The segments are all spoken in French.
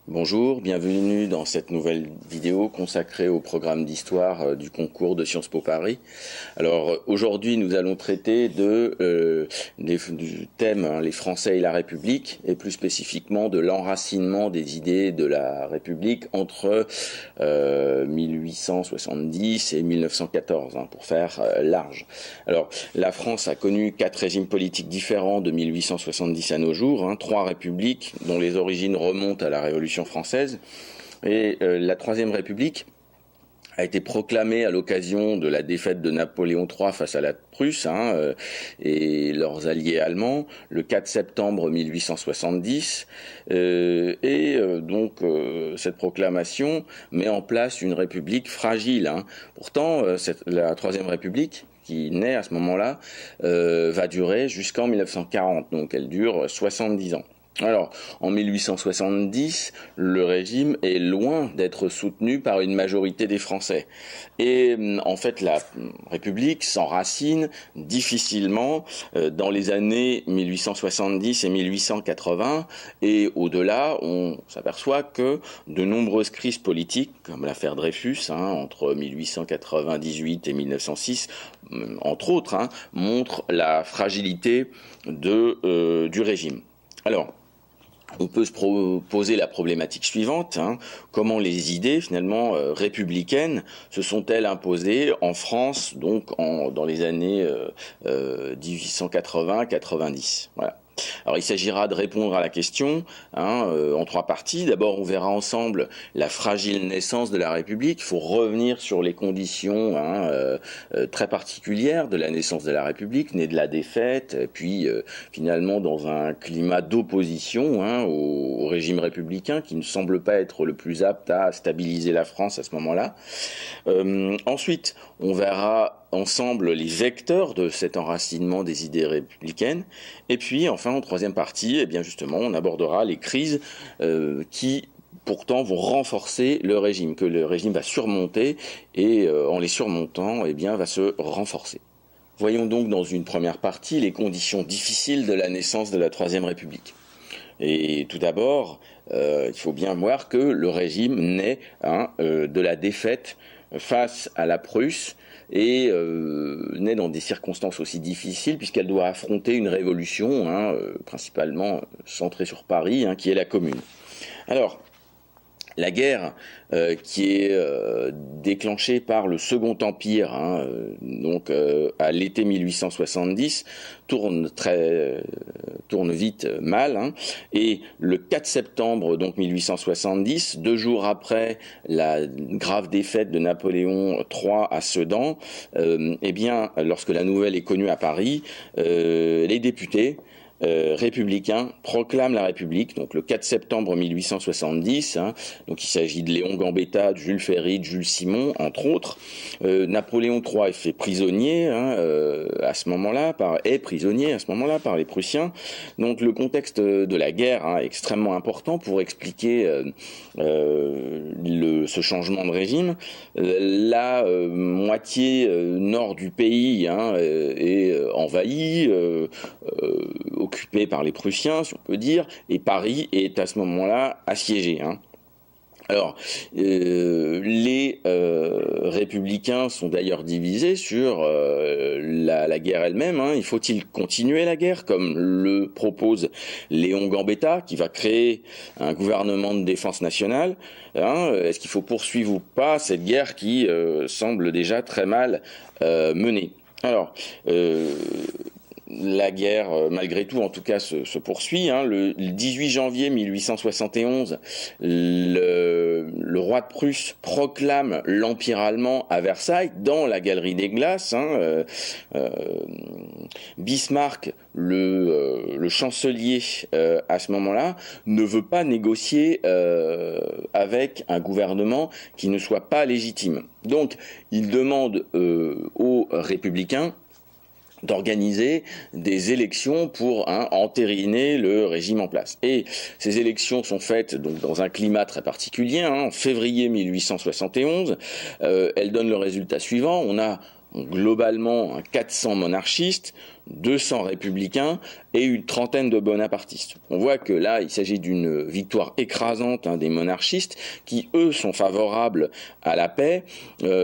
Bonjour, bienvenue dans cette nouvelle vidéo consacrée au programme d'histoire du concours de Sciences Po Paris. Alors aujourd'hui nous allons traiter du thème les Français et la République et plus spécifiquement de l'enracinement des idées de la République entre 1870 et 1914 pour faire large. Alors la France a connu 4 régimes politiques différents de 1870 à nos jours, 3 républiques dont les origines remontent à la Révolution française. Et la Troisième République a été proclamée à l'occasion de la défaite de Napoléon III face à la Prusse et leurs alliés allemands le 4 septembre 1870. Donc cette proclamation met en place une république fragile. Pourtant, la Troisième République, qui naît à ce moment-là, va durer jusqu'en 1940, donc elle dure 70 ans. Alors, en 1870, le régime est loin d'être soutenu par une majorité des Français. Et en fait, la République s'enracine difficilement dans les années 1870 et 1880. Et au-delà, on s'aperçoit que de nombreuses crises politiques, comme l'affaire Dreyfus, entre 1898 et 1906, entre autres, montrent la fragilité du régime. Alors, on peut se poser la problématique suivante, comment les idées finalement républicaines se sont-elles imposées en France donc dans les années 1880-90. Voilà. Alors il s'agira de répondre à la question en 3 parties. D'abord on verra ensemble la fragile naissance de la République. Il faut revenir sur les conditions très particulières de la naissance de la République, née de la défaite, puis finalement dans un climat d'opposition au régime républicain qui ne semble pas être le plus apte à stabiliser la France à ce moment-là. Ensuite on verra ensemble les vecteurs de cet enracinement des idées républicaines. Et puis, enfin, en 3e partie, justement, on abordera les crises qui, pourtant, vont renforcer le régime, que le régime va surmonter et, en les surmontant, va se renforcer. Voyons donc dans une première partie les conditions difficiles de la naissance de la Troisième République. Et tout d'abord, il faut bien voir que le régime naît de la défaite face à la Prusse et naît dans des circonstances aussi difficiles puisqu'elle doit affronter une révolution principalement centrée sur Paris qui est la Commune. Alors, la guerre qui est déclenchée par le Second Empire, à l'été 1870, tourne vite mal, et le 4 septembre donc 1870, 2 jours après la grave défaite de Napoléon III à Sedan, lorsque la nouvelle est connue à Paris, les députés républicains proclament la République, donc le 4 septembre 1870. Donc il s'agit de Léon Gambetta, de Jules Ferry, de Jules Simon, entre autres. Napoléon III est fait prisonnier à ce moment-là, par les Prussiens. Donc le contexte de la guerre est extrêmement important pour expliquer ce changement de régime. La moitié nord du pays est envahie, occupé par les Prussiens, si on peut dire, et Paris est à ce moment-là assiégé. Alors, les républicains sont d'ailleurs divisés sur la guerre elle-même. Faut-il continuer la guerre, comme le propose Léon Gambetta, qui va créer un gouvernement de défense nationale Est-ce qu'il faut poursuivre ou pas cette guerre qui semble déjà très mal menée? Alors, la guerre, malgré tout, en tout cas, se poursuit. Le 18 janvier 1871, le roi de Prusse proclame l'Empire allemand à Versailles, dans la Galerie des Glaces. Bismarck, le chancelier, à ce moment-là, ne veut pas négocier avec un gouvernement qui ne soit pas légitime. Donc, il demande aux républicains d'organiser des élections pour entériner le régime en place. Et ces élections sont faites donc dans un climat très particulier. En février 1871, elles donnent le résultat suivant. On a globalement 400 monarchistes, 200 républicains et une trentaine de bonapartistes. On voit que là, il s'agit d'une victoire écrasante des monarchistes qui, eux, sont favorables à la paix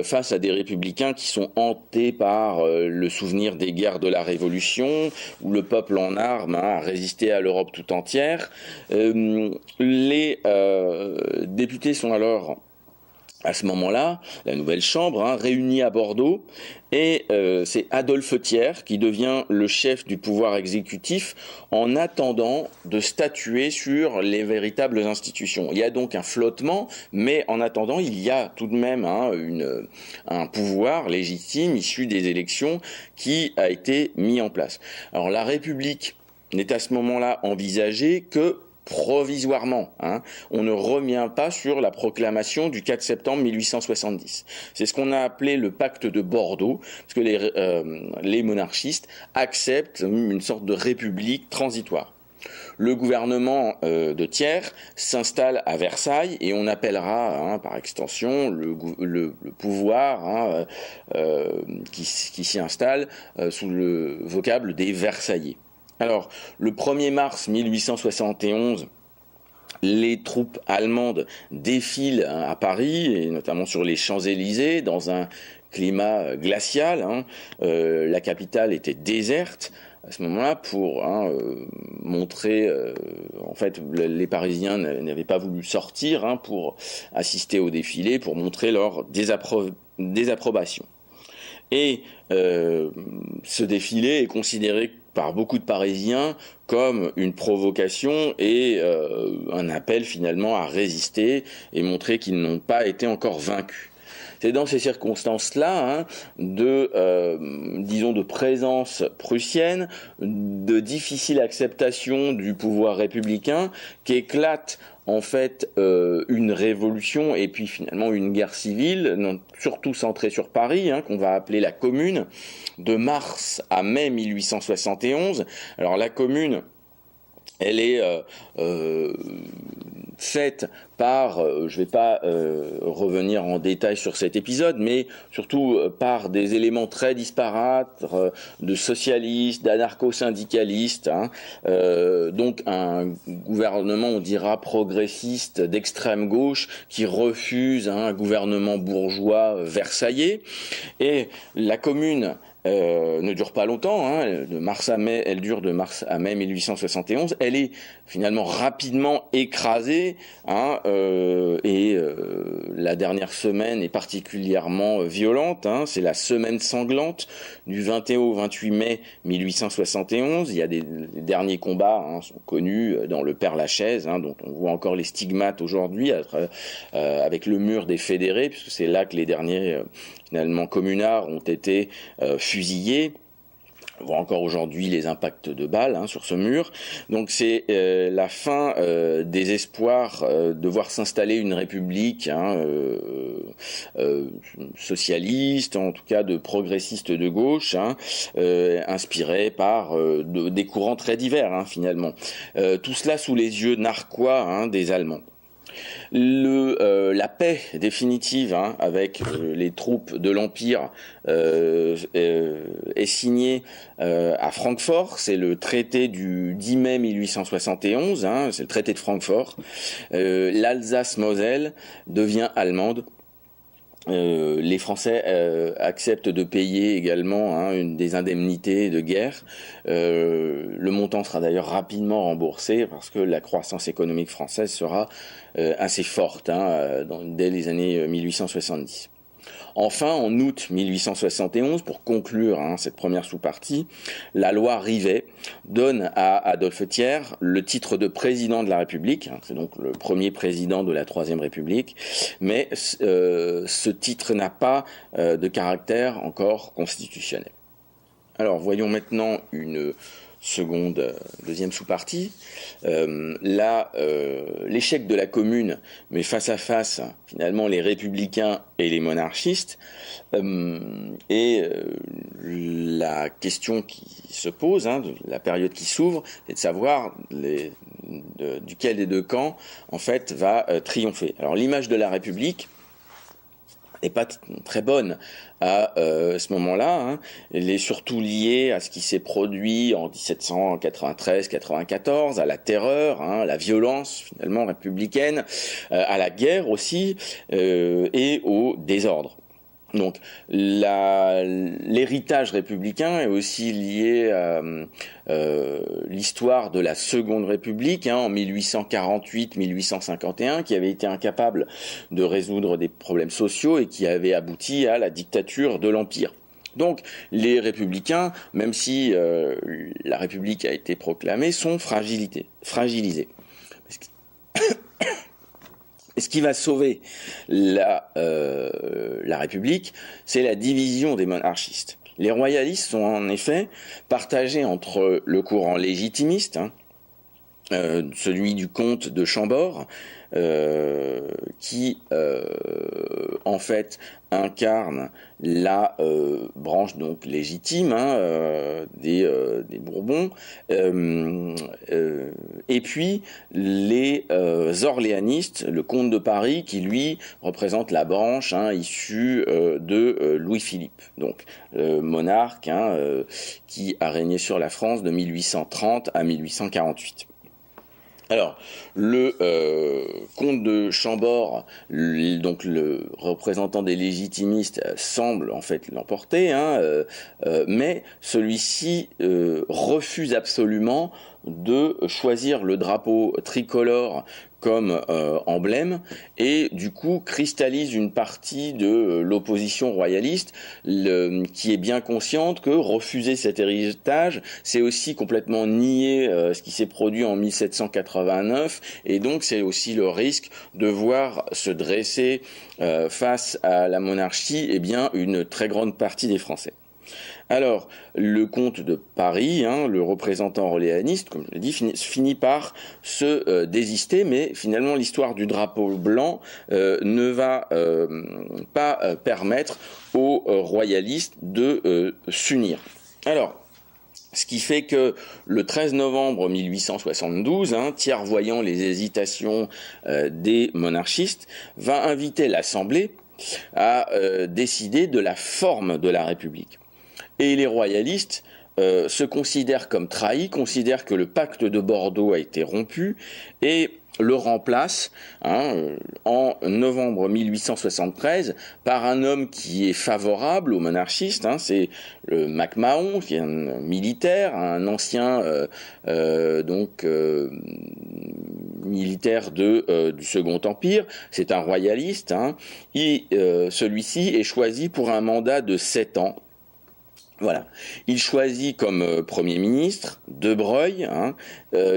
face à des républicains qui sont hantés par le souvenir des guerres de la Révolution, où le peuple en armes a résisté à l'Europe tout entière. Les députés sont alors à ce moment-là, la nouvelle chambre, réunie à Bordeaux, et c'est Adolphe Thiers qui devient le chef du pouvoir exécutif en attendant de statuer sur les véritables institutions. Il y a donc un flottement, mais en attendant, il y a tout de même un pouvoir légitime issu des élections qui a été mis en place. Alors la République n'est à ce moment-là envisagée que provisoirement. On ne revient pas sur la proclamation du 4 septembre 1870. C'est ce qu'on a appelé le pacte de Bordeaux, parce que les monarchistes acceptent une sorte de république transitoire. Le gouvernement de Thiers s'installe à Versailles et on appellera par extension le pouvoir qui s'y installe sous le vocable des Versaillais. Alors, le 1er mars 1871, les troupes allemandes défilent à Paris, et notamment sur les Champs-Élysées, dans un climat glacial. La capitale était déserte à ce moment-là pour montrer... en fait, les Parisiens n'avaient pas voulu sortir pour assister au défilé, pour montrer leur désapprobation. Et ce défilé est considéré par beaucoup de Parisiens comme une provocation et un appel finalement à résister et montrer qu'ils n'ont pas été encore vaincus. C'est dans ces circonstances-là, disons de présence prussienne, de difficile acceptation du pouvoir républicain, qu'éclate en fait une révolution et puis finalement une guerre civile, surtout centrée sur Paris, qu'on va appeler la Commune, de mars à mai 1871. Alors la Commune, elle est faite par, je ne vais pas revenir en détail sur cet épisode, mais surtout par des éléments très disparates, de socialistes, d'anarcho-syndicalistes, donc un gouvernement, on dira, progressiste d'extrême gauche qui refuse un gouvernement bourgeois versaillais. Et la Commune ne dure pas longtemps, de mars à mai, elle dure de mars à mai 1871. Elle est finalement rapidement écrasée, et la dernière semaine est particulièrement violente. C'est la semaine sanglante du 21 au 28 mai 1871. Il y a les derniers combats sont connus dans le Père-Lachaise, dont on voit encore les stigmates aujourd'hui avec le mur des fédérés, puisque c'est là que les derniers finalement communards ont été fusillés. On voit encore aujourd'hui les impacts de balles sur ce mur. Donc c'est la fin des espoirs de voir s'installer une république socialiste, en tout cas de progressistes de gauche, inspirée par des courants très divers finalement. Tout cela sous les yeux narquois des Allemands. La paix définitive avec les troupes de l'Empire est signée à Francfort. C'est le traité du 10 mai 1871, c'est le traité de Francfort. L'Alsace-Moselle devient allemande. Les Français acceptent de payer également des indemnités de guerre. Le montant sera d'ailleurs rapidement remboursé parce que la croissance économique française sera assez forte dès les années 1870. Enfin, en août 1871, pour conclure cette première sous-partie, la loi Rivet donne à Adolphe Thiers le titre de président de la République. C'est donc le premier président de la Troisième République, mais ce titre n'a pas de caractère encore constitutionnel. Alors, voyons maintenant une deuxième sous-partie. L'échec de la Commune met face à face finalement les républicains et les monarchistes, et la question qui se pose, de la période qui s'ouvre, c'est de savoir duquel des deux camps en fait va triompher. Alors l'image de la République, n'est pas très bonne à ce moment-là. Hein. Elle est surtout liée à ce qui s'est produit en 1793-94, à la terreur, hein, à la violence finalement républicaine, à la guerre aussi, et au désordre. Donc l'héritage républicain est aussi lié à l'histoire de la Seconde République, hein, en 1848-1851, qui avait été incapable de résoudre des problèmes sociaux et qui avait abouti à la dictature de l'Empire. Donc les républicains, même si la République a été proclamée, sont fragilisés. Et ce qui va sauver la République, c'est la division des monarchistes. Les royalistes sont en effet partagés entre le courant légitimiste, hein, celui du comte de Chambord, qui en fait incarne la branche donc légitime, hein, des Bourbons, et puis les orléanistes, le comte de Paris, qui lui représente la branche, hein, issue de Louis-Philippe, donc monarque, hein, qui a régné sur la France de 1830 à 1848. Alors, le comte de Chambord, donc le représentant des légitimistes, semble en fait l'emporter, hein, mais celui-ci refuse absolument de choisir le drapeau tricolore comme emblème, et du coup cristallise une partie de l'opposition royaliste qui est bien consciente que refuser cet héritage, c'est aussi complètement nier ce qui s'est produit en 1789, et donc c'est aussi le risque de voir se dresser face à la monarchie, eh bien, une très grande partie des Français. Alors, le comte de Paris, hein, le représentant orléaniste, comme je l'ai dit, finit par se désister, mais finalement l'histoire du drapeau blanc ne va pas permettre aux royalistes de s'unir. Alors, ce qui fait que le 13 novembre 1872, hein, tiers voyant les hésitations des monarchistes, va inviter l'Assemblée à décider de la forme de la République. Et les royalistes se considèrent comme trahis, considèrent que le pacte de Bordeaux a été rompu et le remplace, hein, en novembre 1873 par un homme qui est favorable aux monarchistes, hein, c'est le MacMahon, qui est un militaire, un ancien militaire du Second Empire, c'est un royaliste, hein, et celui-ci est choisi pour un mandat de 7 ans. Voilà. Il choisit comme Premier ministre De Broglie, hein,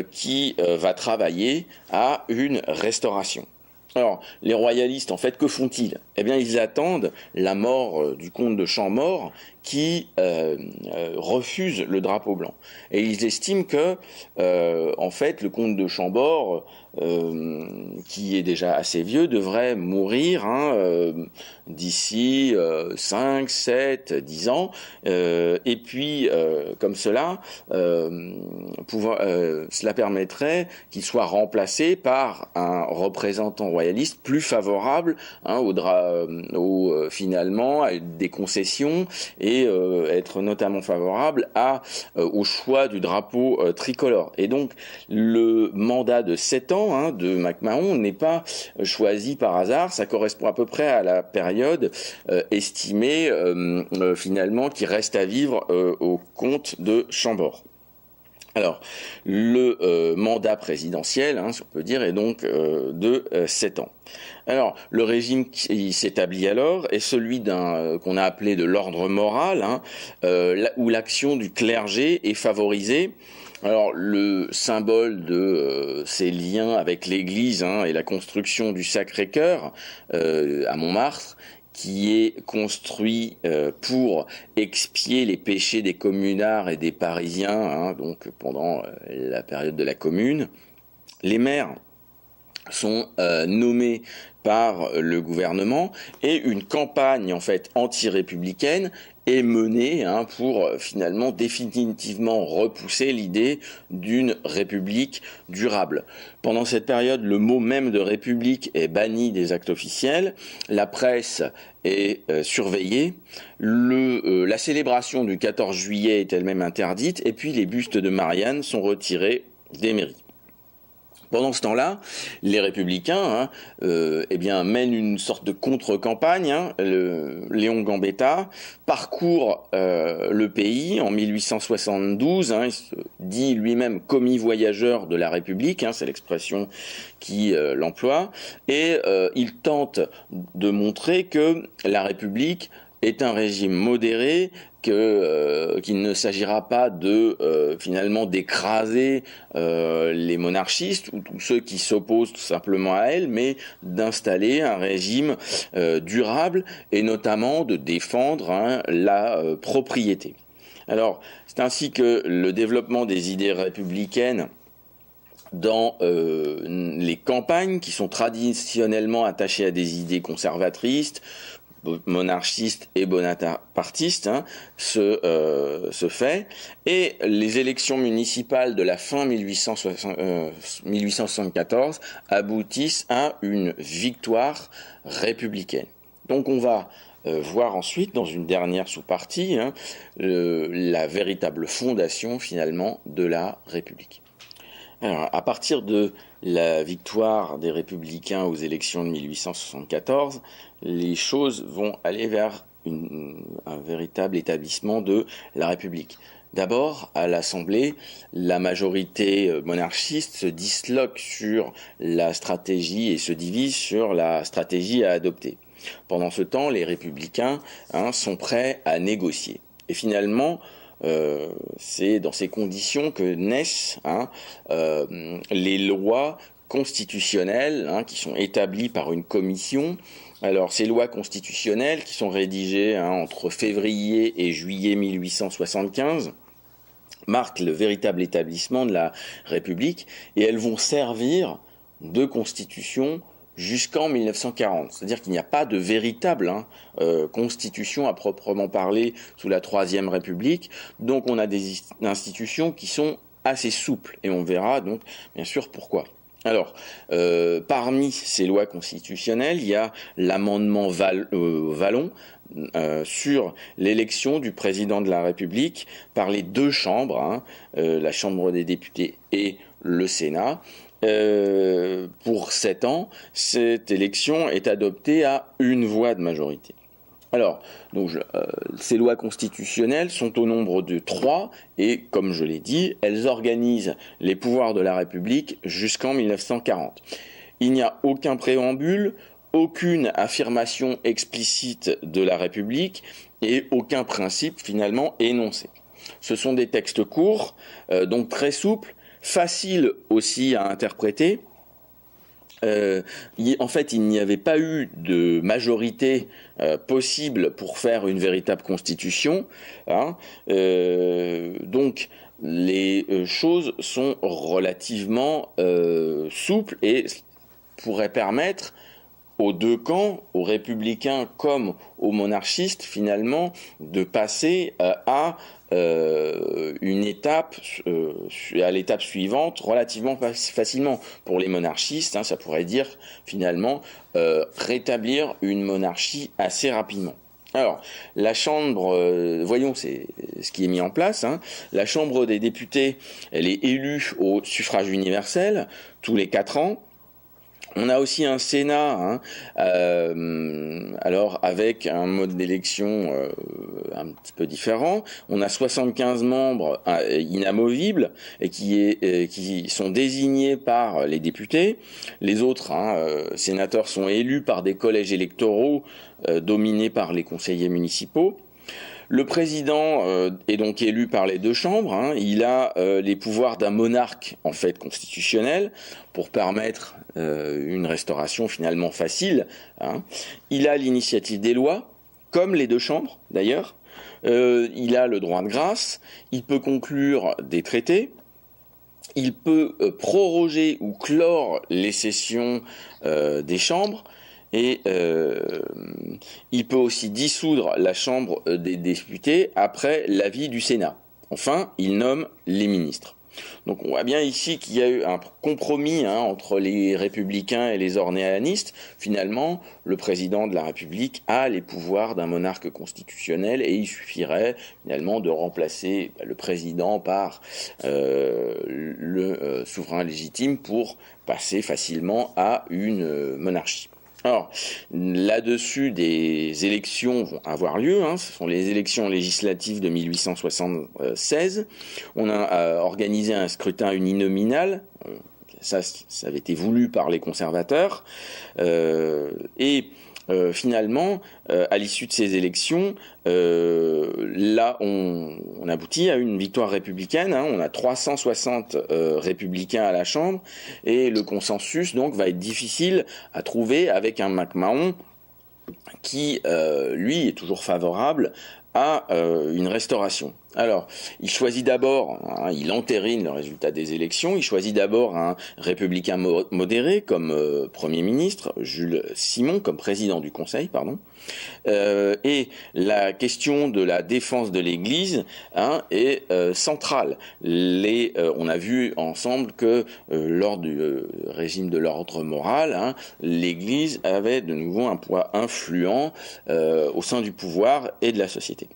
qui va travailler à une restauration. Alors, les royalistes, en fait, que font-ils? Eh bien, ils attendent la mort du comte de Chambord, qui refuse le drapeau blanc. Et ils estiment que, en fait, le comte de Chambord, qui est déjà assez vieux, devrait mourir, hein, d'ici 5, 7, 10 ans. Et puis, comme cela, cela permettrait qu'il soit remplacé par un représentant royaliste plus favorable, hein, finalement à des concessions, et être notamment favorable au choix du drapeau tricolore. Et donc le mandat de 7 ans, hein, de MacMahon n'est pas choisi par hasard, ça correspond à peu près à la période estimée finalement qui reste à vivre au comte de Chambord. Alors, le mandat présidentiel, hein, si on peut dire, est donc de 7 ans. Alors, le régime qui s'établit alors est celui qu'on a appelé de l'ordre moral, hein, où l'action du clergé est favorisée. Alors, le symbole de ces liens avec l'Église, hein, et la construction du Sacré-Cœur à Montmartre, qui est construit pour expier les péchés des communards et des Parisiens, hein, donc pendant la période de la Commune. Les maires sont nommés par le gouvernement, et une campagne en fait anti-républicaine est menée pour finalement définitivement repousser l'idée d'une république durable. Pendant cette période, le mot même de république est banni des actes officiels, la presse est surveillée, la célébration du 14 juillet est elle-même interdite, et puis les bustes de Marianne sont retirés des mairies. Pendant ce temps-là, les républicains mènent une sorte de contre-campagne. Léon Gambetta parcourt le pays en 1872. Il se dit lui-même commis voyageur de la République, c'est l'expression qui l'emploie. Et il tente de montrer que la République est un régime modéré, qu'il ne s'agira pas de finalement d'écraser les monarchistes ou tous ceux qui s'opposent tout simplement à elle, mais d'installer un régime durable et notamment de défendre la propriété. Alors, c'est ainsi que le développement des idées républicaines dans les campagnes qui sont traditionnellement attachées à des idées conservatrices, monarchiste et bonapartiste se fait, et les élections municipales de la fin 1874 aboutissent à une victoire républicaine. Donc on va voir ensuite, dans une dernière sous-partie, la véritable fondation finalement de la République. Alors, à partir de la victoire des Républicains aux élections de 1874, les choses vont aller vers un véritable établissement de la République. D'abord, à l'Assemblée, la majorité monarchiste se disloque sur la stratégie et se divise sur la stratégie à adopter. Pendant ce temps, les Républicains sont prêts à négocier. Et finalement, c'est dans ces conditions que naissent les lois constitutionnelles qui sont établies par une commission. Alors ces lois constitutionnelles qui sont rédigées entre février et juillet 1875 marquent le véritable établissement de la République, et elles vont servir de constitution jusqu'en 1940. C'est-à-dire qu'il n'y a pas de véritable constitution à proprement parler sous la Troisième République. Donc on a des institutions qui sont assez souples, et on verra donc bien sûr pourquoi. Alors, parmi ces lois constitutionnelles, il y a l'amendement Vallon sur l'élection du président de la République par les deux chambres, la Chambre des députés et le Sénat. Pour 7 ans, cette élection est adoptée à une voix de majorité. Alors, ces lois constitutionnelles sont au nombre de 3 et, comme je l'ai dit, elles organisent les pouvoirs de la République jusqu'en 1940. Il n'y a aucun préambule, aucune affirmation explicite de la République et aucun principe finalement énoncé. Ce sont des textes courts, donc très souples, facile aussi à interpréter. En fait, il n'y avait pas eu de majorité possible pour faire une véritable constitution. Donc, les choses sont relativement souples et pourraient permettre aux deux camps, aux républicains comme aux monarchistes, finalement, de passer à une étape, à l'étape suivante, relativement facilement. Pour les monarchistes, ça pourrait dire, finalement, rétablir une monarchie assez rapidement. Alors, la Chambre, voyons, c'est ce qui est mis en place. La Chambre des députés, elle est élue au suffrage universel tous les 4 ans. On a aussi un Sénat, alors avec un mode d'élection un petit peu différent. On a 75 membres inamovibles et qui sont désignés par les députés. Les autres sénateurs sont élus par des collèges électoraux dominés par les conseillers municipaux. Le président est donc élu par les deux chambres. Il a les pouvoirs d'un monarque en fait constitutionnel pour permettre une restauration finalement facile. Il a l'initiative des lois, comme les deux chambres d'ailleurs. Il a le droit de grâce. Il peut conclure des traités. il peut proroger ou clore les sessions des chambres, et il peut aussi dissoudre la Chambre des députés après l'avis du Sénat. Enfin, il nomme les ministres. Donc on voit bien ici qu'il y a eu un compromis entre les républicains et les orléanistes. Finalement, le président de la République a les pouvoirs d'un monarque constitutionnel et il suffirait finalement de remplacer le président par le souverain légitime pour passer facilement à une monarchie. Alors, là-dessus, des élections vont avoir lieu. Ce sont les élections législatives de 1876. On a organisé un scrutin uninominal. Ça avait été voulu par les conservateurs. Finalement, à l'issue de ces élections, là, on aboutit à une victoire républicaine. On a 360 républicains à la Chambre, et le consensus donc va être difficile à trouver avec un MacMahon qui, lui, est toujours favorable à une restauration. Alors, il choisit d'abord, il entérine le résultat des élections, il choisit d'abord un républicain modéré comme Premier ministre, Jules Simon, comme président du Conseil, et la question de la défense de l'Église est centrale. On a vu ensemble que lors du régime de l'ordre moral, l'Église avait de nouveau un poids influent au sein du pouvoir et de la société.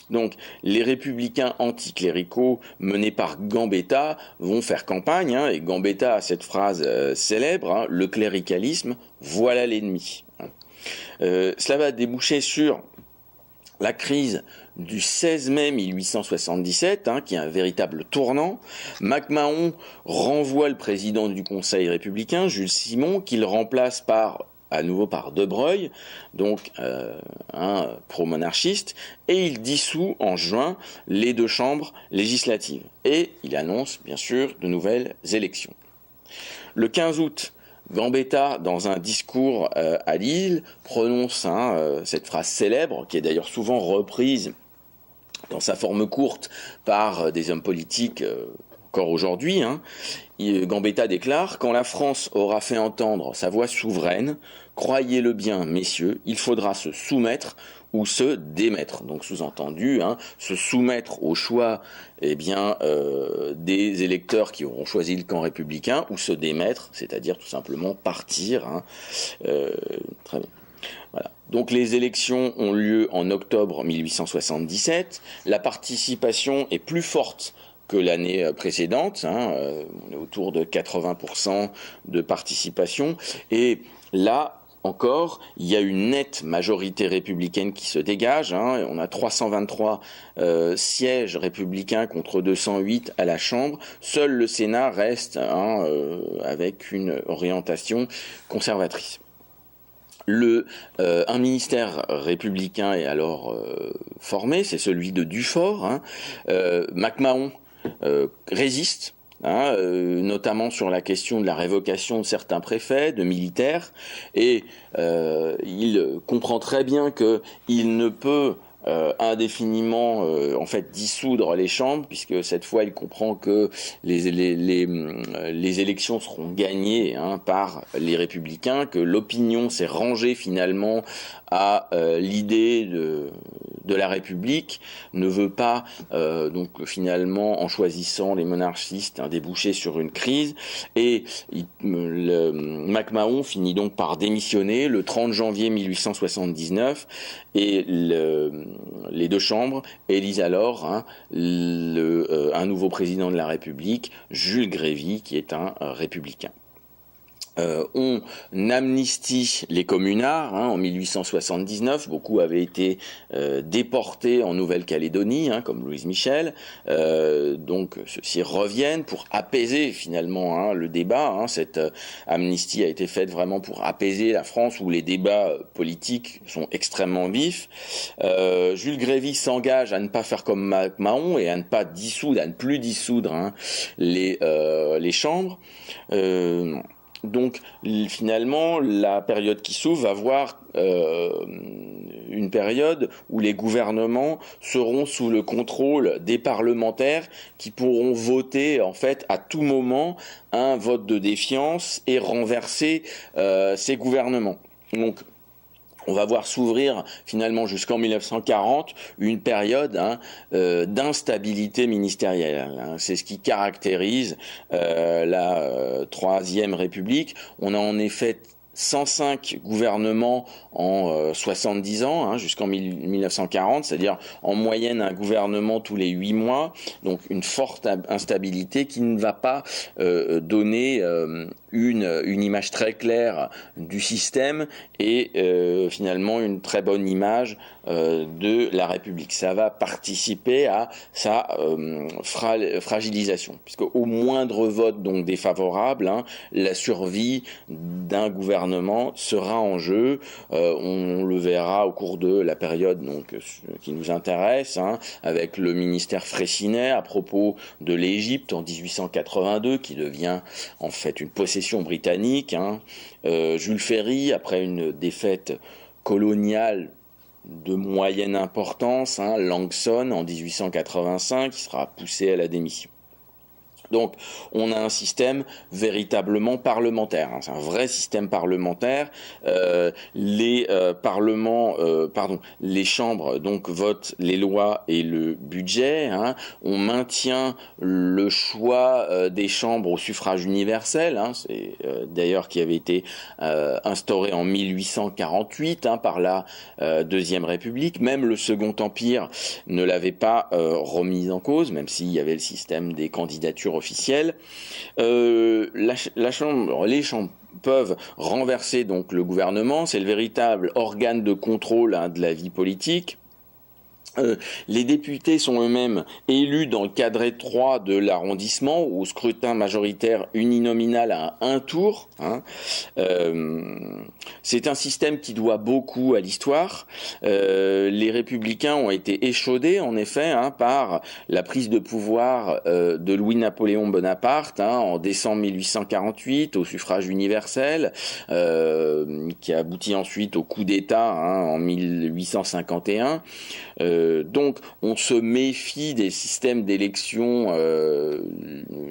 Donc, les républicains anticléricaux menés par Gambetta vont faire campagne, et Gambetta a cette phrase célèbre, le cléricalisme, voilà l'ennemi. Cela va déboucher sur la crise du 16 mai 1877, qui est un véritable tournant. MacMahon renvoie le président du Conseil républicain, Jules Simon, qu'il remplace à nouveau par De Broglie, donc un pro-monarchiste, et il dissout en juin les deux chambres législatives. Et il annonce, bien sûr, de nouvelles élections. Le 15 août, Gambetta, dans un discours à Lille, prononce cette phrase célèbre, qui est d'ailleurs souvent reprise dans sa forme courte par des hommes politiques encore aujourd'hui. Gambetta déclare « Quand la France aura fait entendre sa voix souveraine, croyez-le bien, messieurs, il faudra se soumettre ou se démettre. » Donc sous-entendu, se soumettre au choix des électeurs qui auront choisi le camp républicain, ou se démettre, c'est-à-dire tout simplement partir. Très bien. Voilà. Donc les élections ont lieu en octobre 1877. La participation est plus forte que l'année précédente, on est autour de 80% de participation, et là encore, il y a une nette majorité républicaine qui se dégage, on a 323 sièges républicains contre 208 à la Chambre, seul le Sénat reste avec une orientation conservatrice. Un ministère républicain est alors formé, c'est celui de Dufort. MacMahon résiste, notamment sur la question de la révocation de certains préfets, de militaires, et il comprend très bien qu'il ne peut indéfiniment dissoudre les chambres, puisque cette fois il comprend que les élections seront gagnées par les républicains, que l'opinion s'est rangée finalement à l'idée de la République, ne veut pas donc finalement, en choisissant les monarchistes, déboucher sur une crise, et MacMahon finit donc par démissionner le 30 janvier 1879, et les deux chambres élisent alors un nouveau président de la République, Jules Grévy, qui est un républicain. On amnistie les communards en 1879. Beaucoup avaient été déportés en Nouvelle-Calédonie, comme Louise Michel. Donc ceux-ci reviennent pour apaiser finalement le débat. Cette amnistie a été faite vraiment pour apaiser la France, où les débats politiques sont extrêmement vifs. Jules Grévy s'engage à ne pas faire comme MacMahon et à ne plus dissoudre les chambres. Donc finalement, la période qui s'ouvre va voir une période où les gouvernements seront sous le contrôle des parlementaires qui pourront voter en fait à tout moment un vote de défiance et renverser ces gouvernements. Donc on va voir s'ouvrir finalement jusqu'en 1940 une période d'instabilité ministérielle. C'est ce qui caractérise la Troisième République. On a en effet 105 gouvernements en 70 ans, jusqu'en 1940, c'est-à-dire en moyenne un gouvernement tous les 8 mois, donc une forte instabilité qui ne va pas donner une image très claire du système et finalement une très bonne image de la République. Ça va participer à sa fragilisation, puisque au moindre vote donc défavorable, la survie d'un gouvernement sera en jeu. On le verra au cours de la période donc qui nous intéresse, avec le ministère Freycinet à propos de l'Égypte en 1882, qui devient en fait une possession britannique. Jules Ferry, après une défaite coloniale de moyenne importance, Langson en 1885, qui sera poussé à la démission. Donc, on a un système véritablement parlementaire. C'est un vrai système parlementaire. Les chambres donc votent les lois et le budget. On maintient le choix des chambres au suffrage universel. C'est d'ailleurs qui avait été instauré en 1848 par la Deuxième République. Même le Second Empire ne l'avait pas remis en cause, même s'il y avait le système des candidatures officielle. Les chambres peuvent renverser donc le gouvernement, c'est le véritable organe de contrôle de la vie politique. Les députés sont eux-mêmes élus dans le cadre étroit de l'arrondissement au scrutin majoritaire uninominal à un tour. C'est un système qui doit beaucoup à l'histoire. Les républicains ont été échaudés en effet par la prise de pouvoir de Louis-Napoléon Bonaparte en décembre 1848 au suffrage universel, qui aboutit ensuite au coup d'État en 1851. Donc, on se méfie des systèmes d'élection,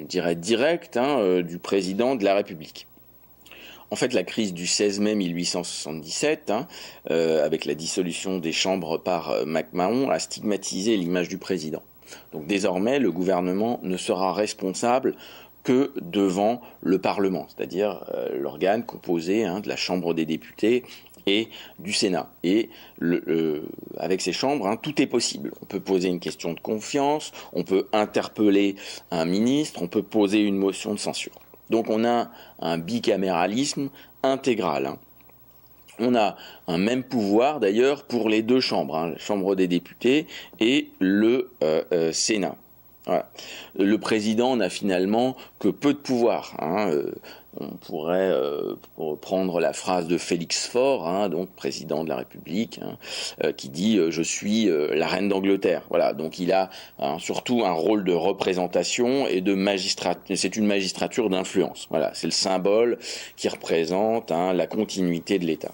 directe du président de la République. En fait, la crise du 16 mai 1877, avec la dissolution des chambres par MacMahon, a stigmatisé l'image du président. Donc, désormais, le gouvernement ne sera responsable que devant le Parlement, c'est-à-dire l'organe composé de la Chambre des députés et du Sénat. Et avec ces chambres, tout est possible. On peut poser une question de confiance, on peut interpeller un ministre, on peut poser une motion de censure. Donc on a un bicaméralisme intégral. On a un même pouvoir d'ailleurs pour les deux chambres, la Chambre des députés et le Sénat. Voilà. Le président n'a finalement que peu de pouvoir. On pourrait prendre la phrase de Félix Faure, donc président de la République, qui dit je suis la reine d'Angleterre. Voilà, donc il a surtout un rôle de représentation et de magistrature. C'est une magistrature d'influence. Voilà, c'est le symbole qui représente la continuité de l'État.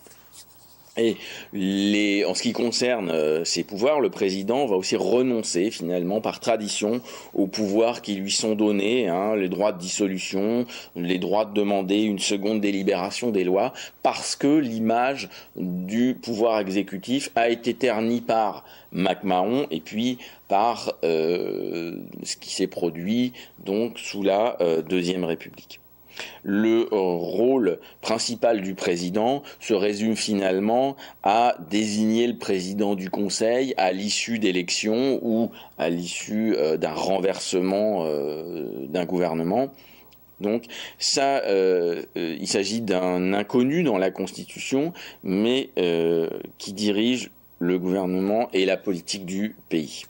Et en ce qui concerne ses pouvoirs, le président va aussi renoncer finalement par tradition aux pouvoirs qui lui sont donnés, les droits de dissolution, les droits de demander une seconde délibération des lois, parce que l'image du pouvoir exécutif a été ternie par MacMahon et puis par ce qui s'est produit donc sous la Deuxième République. Le rôle principal du président se résume finalement à désigner le président du Conseil à l'issue d'élections ou à l'issue d'un renversement d'un gouvernement. Donc ça, il s'agit d'un inconnu dans la Constitution, mais qui dirige le gouvernement et la politique du pays.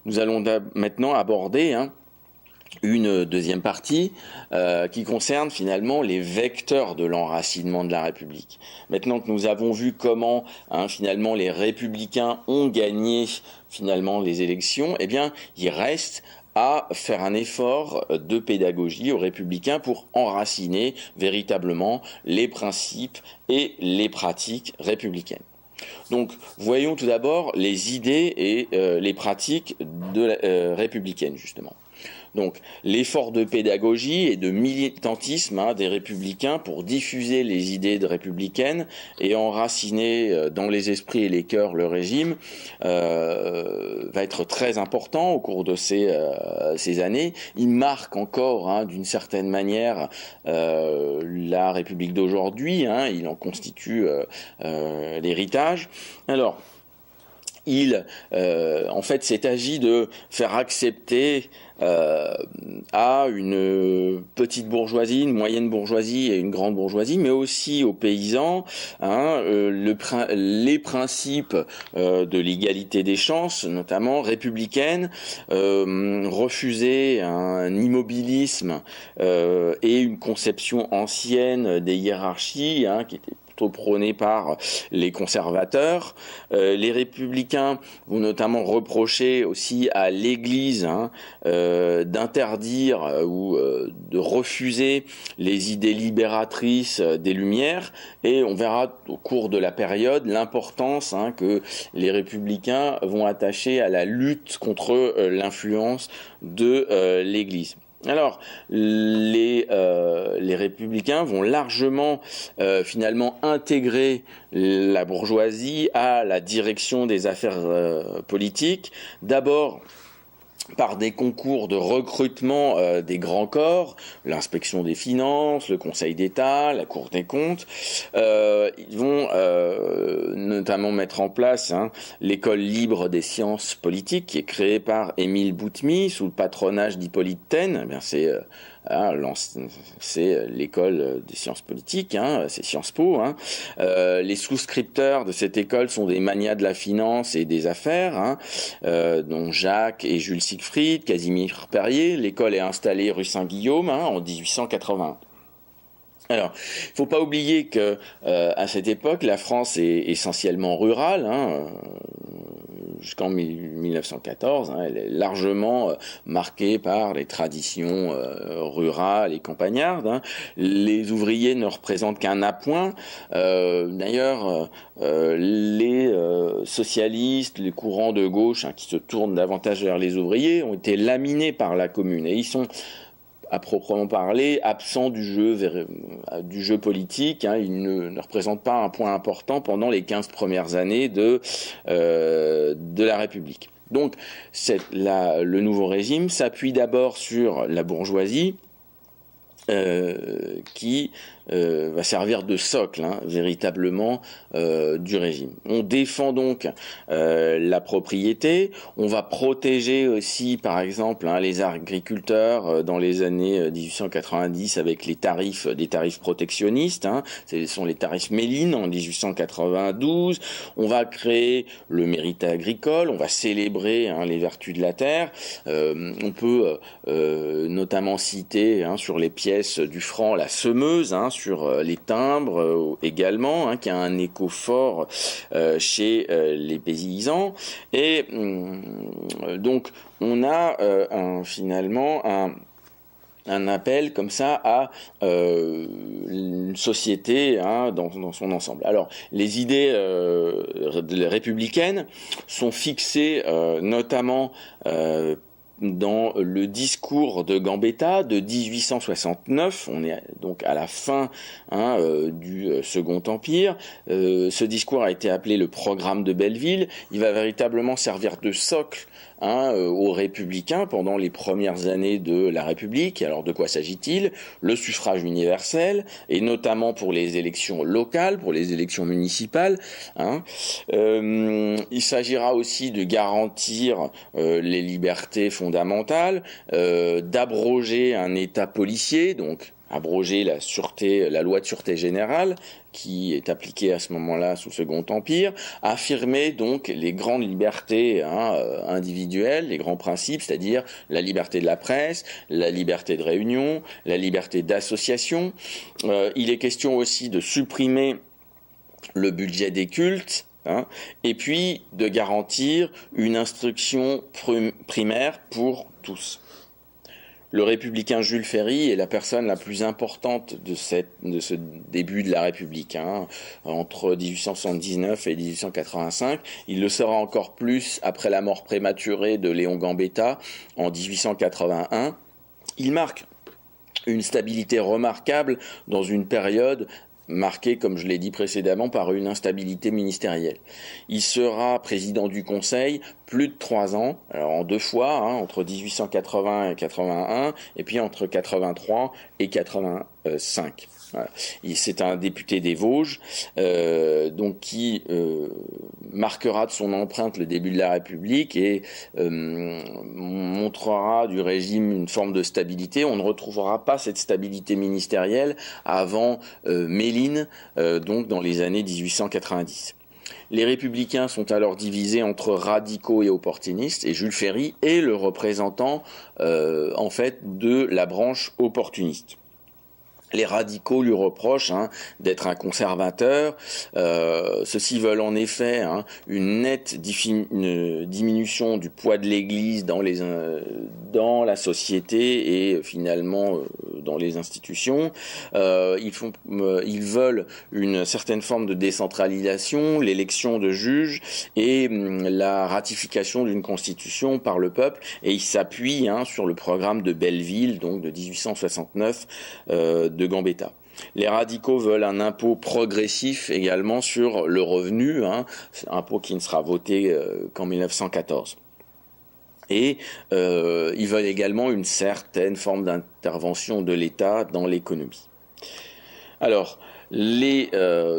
Nous allons maintenant aborder une deuxième partie qui concerne finalement les vecteurs de l'enracinement de la République. Maintenant que nous avons vu comment finalement les républicains ont gagné finalement les élections, eh bien il reste à faire un effort de pédagogie aux républicains pour enraciner véritablement les principes et les pratiques républicaines. Donc, voyons tout d'abord les idées et les pratiques républicaines, justement. Donc, l'effort de pédagogie et de militantisme des républicains pour diffuser les idées républicaines et enraciner dans les esprits et les cœurs le régime va être très important au cours de ces années. Il marque encore, d'une certaine manière, la République d'aujourd'hui. Il en constitue l'héritage. Alors, en fait, s'est agi de faire accepter à une petite bourgeoisie, une moyenne bourgeoisie et une grande bourgeoisie, mais aussi aux paysans, les principes de l'égalité des chances, notamment républicaine, refuser un immobilisme et une conception ancienne des hiérarchies, qui était prôné par les conservateurs. Les républicains vont notamment reprocher aussi à l'Église d'interdire ou de refuser les idées libératrices des Lumières, et on verra au cours de la période l'importance que les républicains vont attacher à la lutte contre l'influence de l'Église. Alors, les républicains vont largement finalement intégrer la bourgeoisie à la direction des affaires politiques. D'abord, par des concours de recrutement des grands corps, l'inspection des finances, le Conseil d'État, la Cour des comptes. Ils vont notamment mettre en place l'école libre des sciences politiques, qui est créée par Émile Boutmy sous le patronage d'Hippolyte Taine. C'est l'école des sciences politiques, c'est Sciences Po. Les souscripteurs de cette école sont des magnats de la finance et des affaires, dont Jacques et Jules Siegfried, Casimir Perier. L'école est installée rue Saint-Guillaume en 1880. Alors, il ne faut pas oublier que à cette époque, la France est essentiellement rurale. Jusqu'en 1914, elle est largement marquée par les traditions rurales et campagnardes. Les ouvriers ne représentent qu'un appoint. D'ailleurs, les socialistes, les courants de gauche qui se tournent davantage vers les ouvriers ont été laminés par la Commune, et ils sont, à proprement parler, absent du jeu politique. Il ne représente pas un point important pendant les 15 premières années de la République. Donc, le nouveau régime s'appuie d'abord sur la bourgeoisie, qui va servir de socle véritablement du régime. On défend donc la propriété, on va protéger aussi par exemple les agriculteurs dans les années 1890 avec des tarifs protectionnistes, ce sont les tarifs Méline en 1892. On va créer le mérite agricole, on va célébrer les vertus de la terre. On peut notamment citer sur les pièces du franc la semeuse, sur les timbres également, qui a un écho fort chez les paysans. Et donc on a finalement un appel comme ça à une société dans son ensemble. Alors, les idées républicaines sont fixées notamment dans le discours de Gambetta de 1869, on est donc à la fin du Second Empire. Ce discours a été appelé le programme de Belleville. Il va véritablement servir de socle aux républicains pendant les premières années de la République. Alors de quoi s'agit-il? Le suffrage universel, et notamment pour les élections locales, pour les élections municipales. Il s'agira aussi de garantir les libertés fondamentales, d'abroger un État policier, donc abroger la loi de sûreté générale qui est appliquée à ce moment-là sous le Second Empire, affirmer donc les grandes libertés individuelles, les grands principes, c'est-à-dire la liberté de la presse, la liberté de réunion, la liberté d'association. Il est question aussi de supprimer le budget des cultes, et puis de garantir une instruction primaire pour tous. Le républicain Jules Ferry est la personne la plus importante de ce début de la République, entre 1879 et 1885. Il le sera encore plus après la mort prématurée de Léon Gambetta en 1881. Il marque une stabilité remarquable dans une période marqué, comme je l'ai dit précédemment, par une instabilité ministérielle. Il sera président du Conseil plus de 3 ans, alors en 2 fois, entre 1880 et 81, et puis entre 83 et 85. Voilà. C'est un député des Vosges, donc qui marquera de son empreinte le début de la République et montrera du régime une forme de stabilité. On ne retrouvera pas cette stabilité ministérielle avant Méline, donc dans les années 1890. Les républicains sont alors divisés entre radicaux et opportunistes, et Jules Ferry est le représentant en fait de la branche opportuniste. Les radicaux lui reprochent d'être un conservateur. Ceux-ci veulent en effet une nette diminution du poids de l'Église dans la société et finalement dans les institutions. Ils veulent une certaine forme de décentralisation, l'élection de juges et la ratification d'une constitution par le peuple. Et ils s'appuient sur le programme de Belleville, donc de 1869, de Gambetta. Les radicaux veulent un impôt progressif également sur le revenu, impôt qui ne sera voté qu'en 1914. Et ils veulent également une certaine forme d'intervention de l'État dans l'économie. Alors, les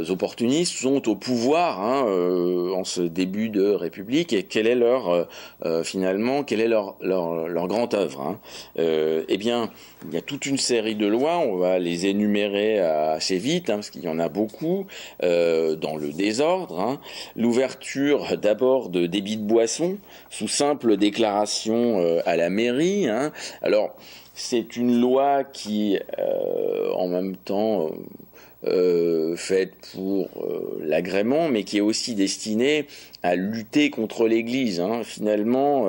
opportunistes sont au pouvoir en ce début de République, et quelle est leur grande œuvre Eh bien, il y a toute une série de lois, on va les énumérer assez vite, parce qu'il y en a beaucoup, dans le désordre. L'ouverture d'abord de débits de boissons, sous simple déclaration à la mairie. Alors, c'est une loi qui, en même temps... faite pour l'agrément, mais qui est aussi destinée à lutter contre l'Église. Finalement,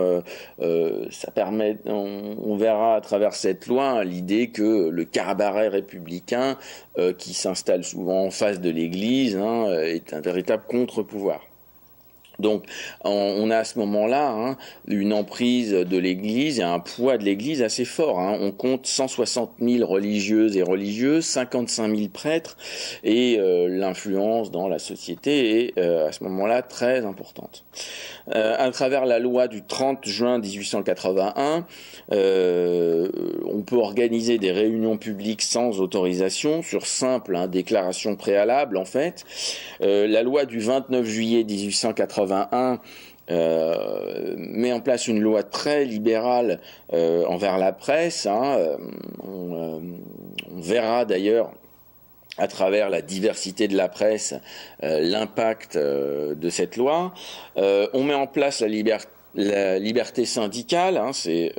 ça permet, on verra à travers cette loi l'idée que le cabaret républicain, qui s'installe souvent en face de l'Église, est un véritable contre-pouvoir. Donc, on a à ce moment-là une emprise de l'Église et un poids de l'Église assez fort. On compte 160 000 religieuses et religieux, 55 000 prêtres, et l'influence dans la société est à ce moment-là très importante. À travers la loi du 30 juin 1881, on peut organiser des réunions publiques sans autorisation, sur simple déclaration préalable en fait. La loi du 29 juillet 1881 met en place une loi très libérale envers la presse. On verra d'ailleurs à travers la diversité de la presse l'impact de cette loi. On met en place la liberté syndicale, c'est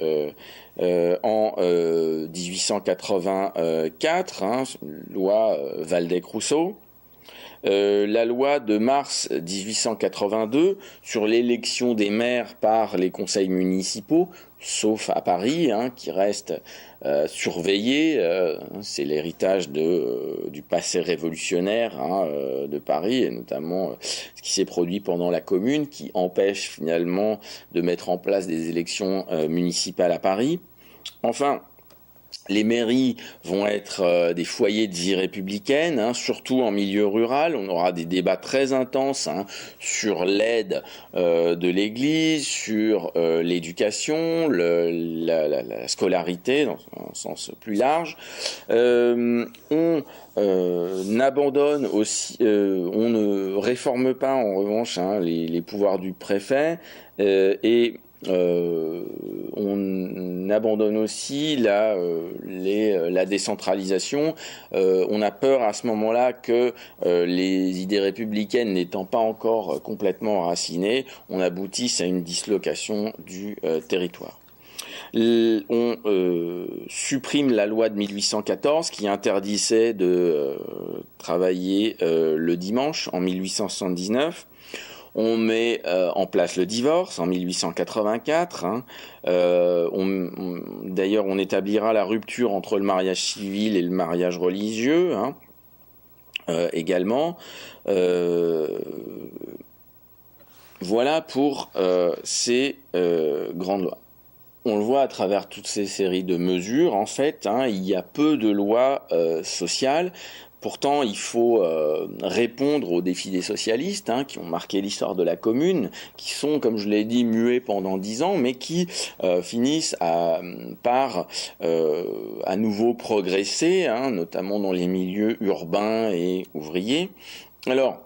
en 1884, loi Waldeck-Rousseau. La loi de mars 1882 sur l'élection des maires par les conseils municipaux, sauf à Paris, qui reste surveillé. C'est l'héritage du passé révolutionnaire de Paris, et notamment ce qui s'est produit pendant la Commune, qui empêche finalement de mettre en place des élections municipales à Paris. Enfin, les mairies vont être des foyers de vie républicaine, surtout en milieu rural. On aura des débats très intenses sur l'aide de l'Église, sur l'éducation, la scolarité dans un sens plus large. On abandonne aussi, on ne réforme pas en revanche les pouvoirs du préfet et on abandonne aussi la décentralisation. On a peur à ce moment-là que les idées républicaines n'étant pas encore complètement enracinées, on aboutisse à une dislocation du territoire. On supprime la loi de 1814 qui interdisait de travailler le dimanche en 1879. On met en place le divorce en 1884. Hein. D'ailleurs, on établira la rupture entre le mariage civil et le mariage religieux, hein, également. Voilà pour ces grandes lois. On le voit à travers toutes ces séries de mesures, en fait, hein, il y a peu de lois sociales. Pourtant, il faut répondre aux défis des socialistes, hein, qui ont marqué l'histoire de la commune, qui sont, comme je l'ai dit, muets pendant 10 ans, mais qui finissent par à nouveau progresser, hein, notamment dans les milieux urbains et ouvriers. Alors,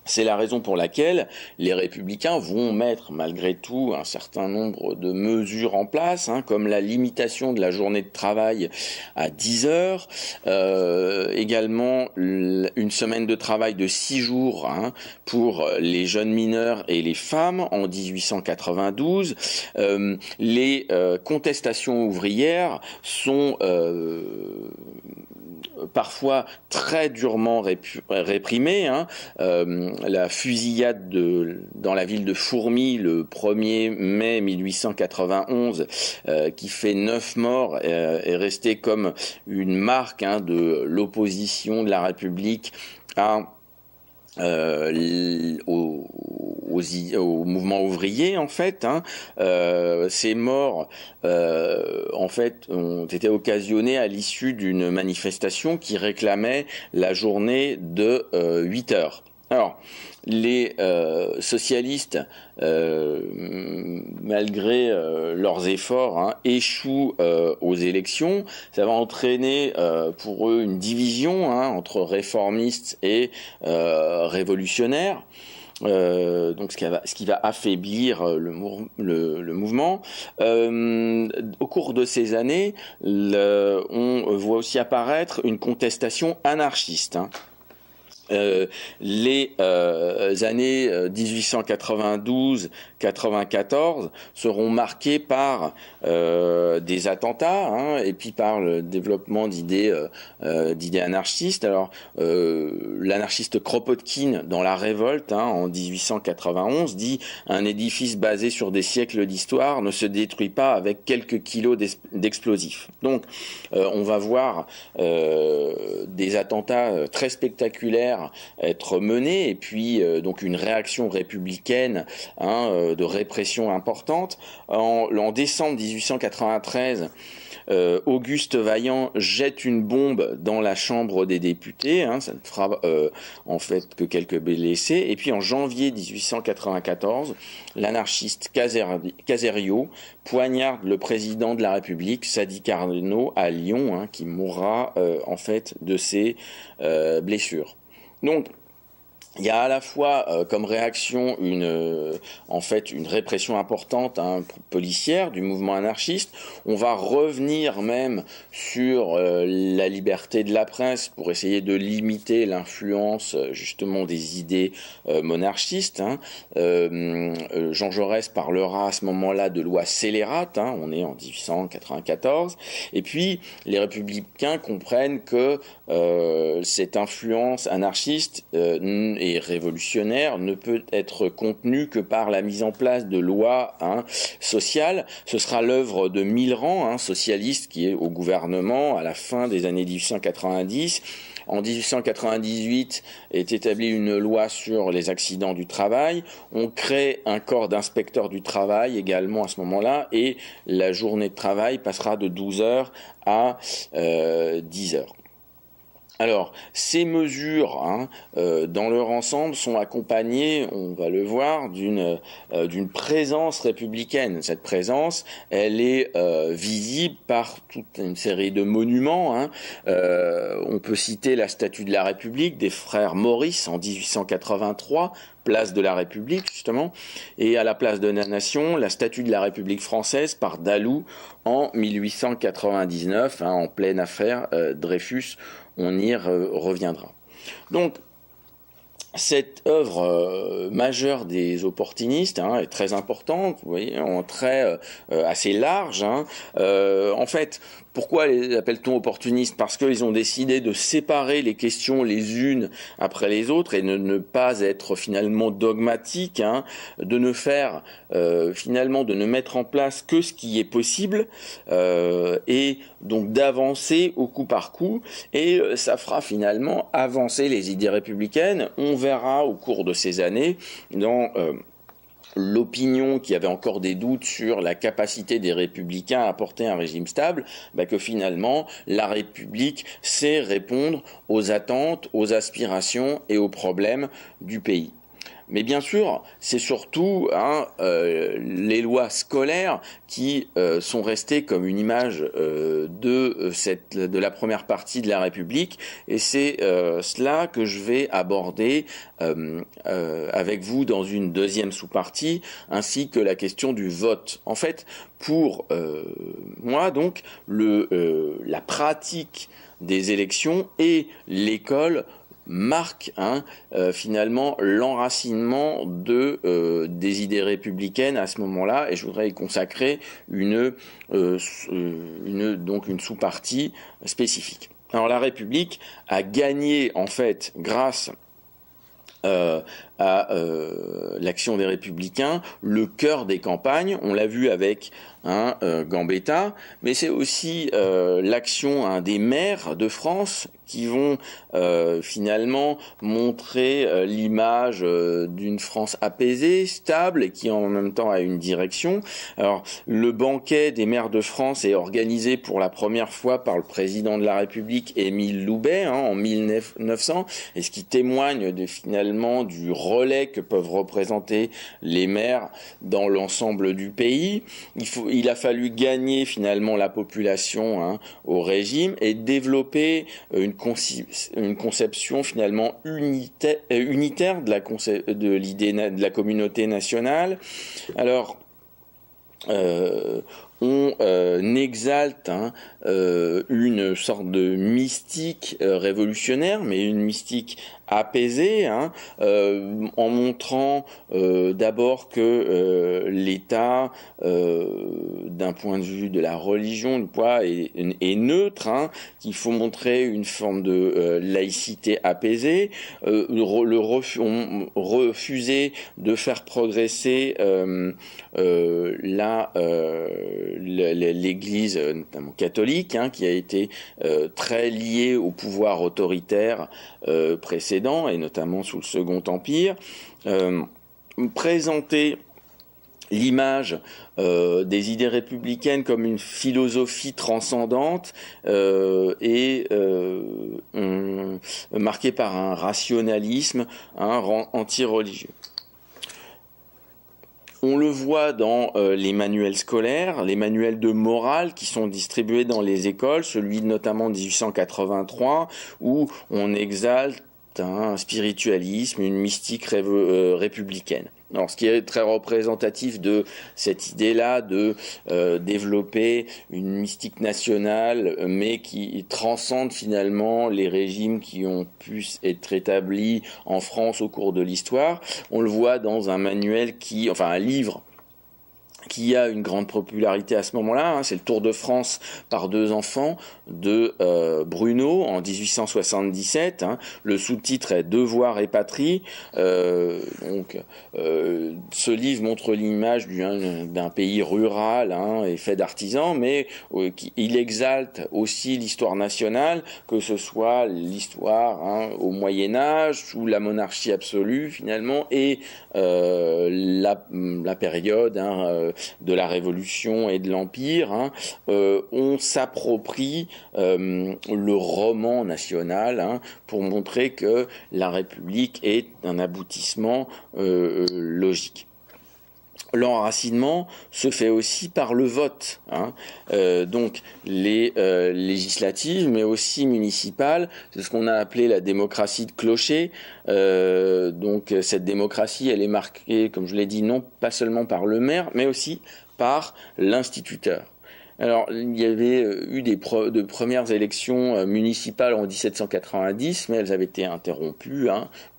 c'est la raison pour laquelle les républicains vont mettre malgré tout un certain nombre de mesures en place, hein, comme la limitation de la journée de travail à 10 heures, également une semaine de travail de 6 jours, hein, pour les jeunes mineurs et les femmes en 1892. Les contestations ouvrières sont parfois très durement réprimée, hein. La fusillade dans la ville de Fourmies le 1er mai 1891, qui fait 9 morts, est restée comme une marque, hein, de l'opposition de la République au mouvement ouvrier, en fait, hein. Ces morts en fait ont été occasionnées à l'issue d'une manifestation qui réclamait la journée de 8 heures. Alors, les socialistes, malgré leurs efforts, hein, échouent aux élections. Ça va entraîner pour eux une division, hein, entre réformistes et révolutionnaires. Donc ce qui va affaiblir le mouvement. Au cours de ces années, on voit aussi apparaître une contestation anarchiste, hein. Les années 1892-94 seront marquées par des attentats, hein, et puis par le développement d'idées anarchistes. Alors l'anarchiste Kropotkin, dans La Révolte, hein, en 1891, dit: un édifice basé sur des siècles d'histoire ne se détruit pas avec quelques kilos d'explosifs. Donc on va voir des attentats très spectaculaires être menés, et puis donc une réaction républicaine, hein, de répression importante. En décembre 1893, Auguste Vaillant jette une bombe dans la Chambre des députés, hein, ça ne fera en fait que quelques blessés. Et puis en janvier 1894, l'anarchiste Caserio poignarde le président de la République, Sadi Carnot, à Lyon, hein, qui mourra en fait de ses blessures. Donc, il y a à la fois comme réaction en fait une répression importante, hein, policière du mouvement anarchiste. On va revenir même sur la liberté de la presse pour essayer de limiter l'influence justement des idées monarchistes, hein. Jean Jaurès parlera à ce moment-là de loi scélérate, hein, on est en 1894, et puis les républicains comprennent que cette influence anarchiste et révolutionnaire ne peut être contenue que par la mise en place de lois, hein, sociales. Ce sera l'œuvre de Millerand, hein, socialiste, qui est au gouvernement à la fin des années 1890. En 1898 est établie une loi sur les accidents du travail. On crée un corps d'inspecteurs du travail également à ce moment-là, et la journée de travail passera de 12 heures à 10 heures. Alors, ces mesures, hein, dans leur ensemble, sont accompagnées, on va le voir, d'une présence républicaine. Cette présence, elle est visible par toute une série de monuments, hein. On peut citer la statue de la République des frères Maurice en 1883, place de la République justement, et à la place de la Nation, la statue de la République française par Dalou en 1899, hein, en pleine affaire Dreyfus. On y reviendra. Donc, cette œuvre majeure des opportunistes, hein, est très importante, vous voyez, en trait assez large, hein. En fait, Pourquoi les appelle-t-on opportunistes? Parce qu'ils ont décidé de séparer les questions les unes après les autres et ne pas être finalement dogmatiques, hein, de ne faire finalement de ne mettre en place que ce qui est possible et donc d'avancer au coup par coup, et ça fera finalement avancer les idées républicaines. On verra au cours de ces années dans l'opinion qui avait encore des doutes sur la capacité des républicains à apporter un régime stable, que finalement la République sait répondre aux attentes, aux aspirations et aux problèmes du pays. Mais bien sûr, c'est surtout les lois scolaires qui sont restées comme une image de la première partie de la République, et c'est cela que je vais aborder avec vous dans une deuxième sous-partie, ainsi que la question du vote. En fait, pour moi, donc, la pratique des élections et l'école marque finalement l'enracinement des idées républicaines à ce moment-là, et je voudrais y consacrer une sous-partie spécifique. Alors la République a gagné en fait grâce à l'action des Républicains le cœur des campagnes. On l'a vu avec Gambetta, mais c'est aussi l'action des maires de France qui vont finalement montrer l'image d'une France apaisée, stable, et qui en même temps a une direction. Alors, le banquet des maires de France est organisé pour la première fois par le président de la République, Émile Loubet, en 1900, et ce qui témoigne finalement du relais que peuvent représenter les maires dans l'ensemble du pays. Il a fallu gagner finalement la population au régime et développer une conception finalement unitaire de l'idée de la communauté nationale. Alors, on exalte une sorte de mystique révolutionnaire, mais une mystique apaisée, en montrant d'abord que l'État, d'un point de vue de la religion, du poids, est neutre, qu'il faut montrer une forme de laïcité apaisée, refuser de faire progresser l'Église, notamment catholique, qui a été très liée au pouvoir autoritaire précédent, et notamment sous le Second Empire, présenter l'image des idées républicaines comme une philosophie transcendante et marquée par un rationalisme anti-religieux. On le voit dans les manuels scolaires, les manuels de morale qui sont distribués dans les écoles, celui notamment de 1883, où on exalte un spiritualisme, une mystique républicaine. Alors, ce qui est très représentatif de cette idée-là de développer une mystique nationale, mais qui transcende finalement les régimes qui ont pu être établis en France au cours de l'histoire. On le voit dans un manuel un livre qui a une grande popularité à ce moment-là, c'est le Tour de France par deux enfants de Bruno en 1877. Le sous-titre est Devoir et patrie. Ce livre montre l'image d'un pays rural et fait d'artisans, mais il exalte aussi l'histoire nationale, que ce soit l'histoire au Moyen-Âge, sous la monarchie absolue finalement, et la période de la Révolution et de l'Empire. On s'approprie le roman national pour montrer que la République est un aboutissement logique. L'enracinement se fait aussi par le vote, donc les législatives, mais aussi municipales. C'est ce qu'on a appelé la démocratie de clocher. Donc cette démocratie, elle est marquée, comme je l'ai dit, non pas seulement par le maire, mais aussi par l'instituteur. Alors, il y avait eu de premières élections municipales en 1790, mais elles avaient été interrompues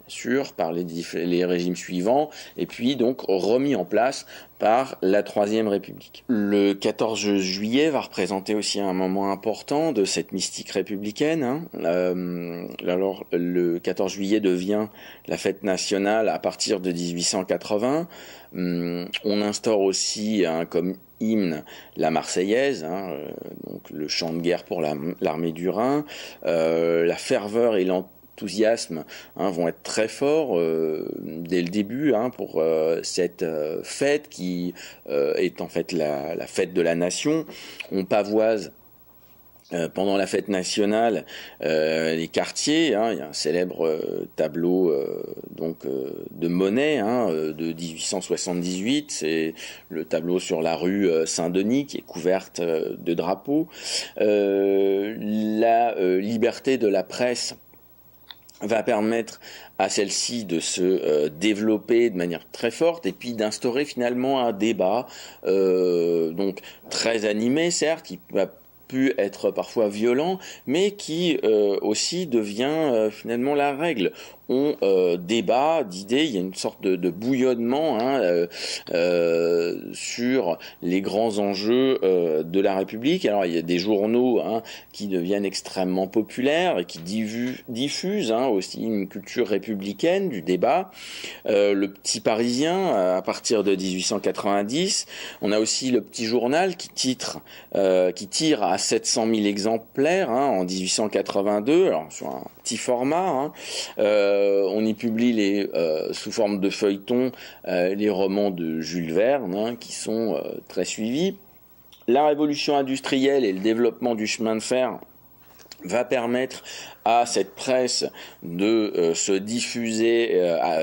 sûr, par les régimes suivants, et puis donc remis en place par la Troisième République. Le 14 juillet va représenter aussi un moment important de cette mystique républicaine. Alors, le 14 juillet devient la fête nationale à partir de 1880. On instaure aussi comme hymne la Marseillaise, donc le chant de guerre pour l'armée du Rhin. La ferveur et l'enthousiasme vont être très forts dès le début pour cette fête qui est en fait la fête de la nation. On pavoise pendant la fête nationale, les quartiers, il y a un célèbre tableau de Monet de 1878, c'est le tableau sur la rue Saint-Denis qui est couverte de drapeaux. La liberté de la presse va permettre à celle-ci de se développer de manière très forte et puis d'instaurer finalement un débat donc très animé certes, qui va pu être parfois violent, mais qui aussi devient finalement la règle. On débat d'idées, il y a une sorte de bouillonnement sur les grands enjeux de la République. Alors il y a des journaux qui deviennent extrêmement populaires et qui diffusent aussi une culture républicaine du débat. Le Petit Parisien, à partir de 1890, on a aussi le Petit Journal qui tire à 700 000 exemplaires en 1882, alors sur un petit format. On y publie sous forme de feuilletons les romans de Jules Verne qui sont très suivis. La révolution industrielle et le développement du chemin de fer va permettre à cette presse de se diffuser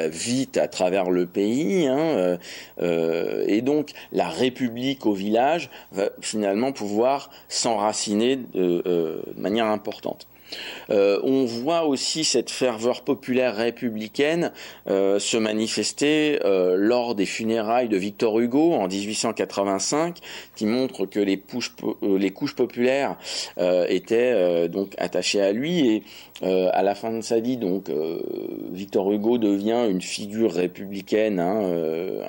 vite à travers le pays et donc la République au village va finalement pouvoir s'enraciner de manière importante. On voit aussi cette ferveur populaire républicaine se manifester lors des funérailles de Victor Hugo en 1885, qui montre que les couches populaires étaient donc attachées à lui et à la fin de sa vie, donc Victor Hugo devient une figure républicaine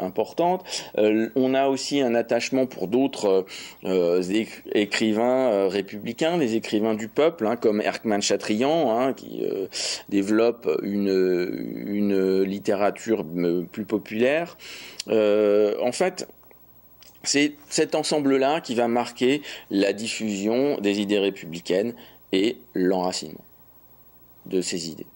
importante. On a aussi un attachement pour d'autres écrivains républicains, les écrivains du peuple, comme Erckmann Chatrian, qui développe une littérature plus populaire. En fait, c'est cet ensemble-là qui va marquer la diffusion des idées républicaines et l'enracinement de ces idées.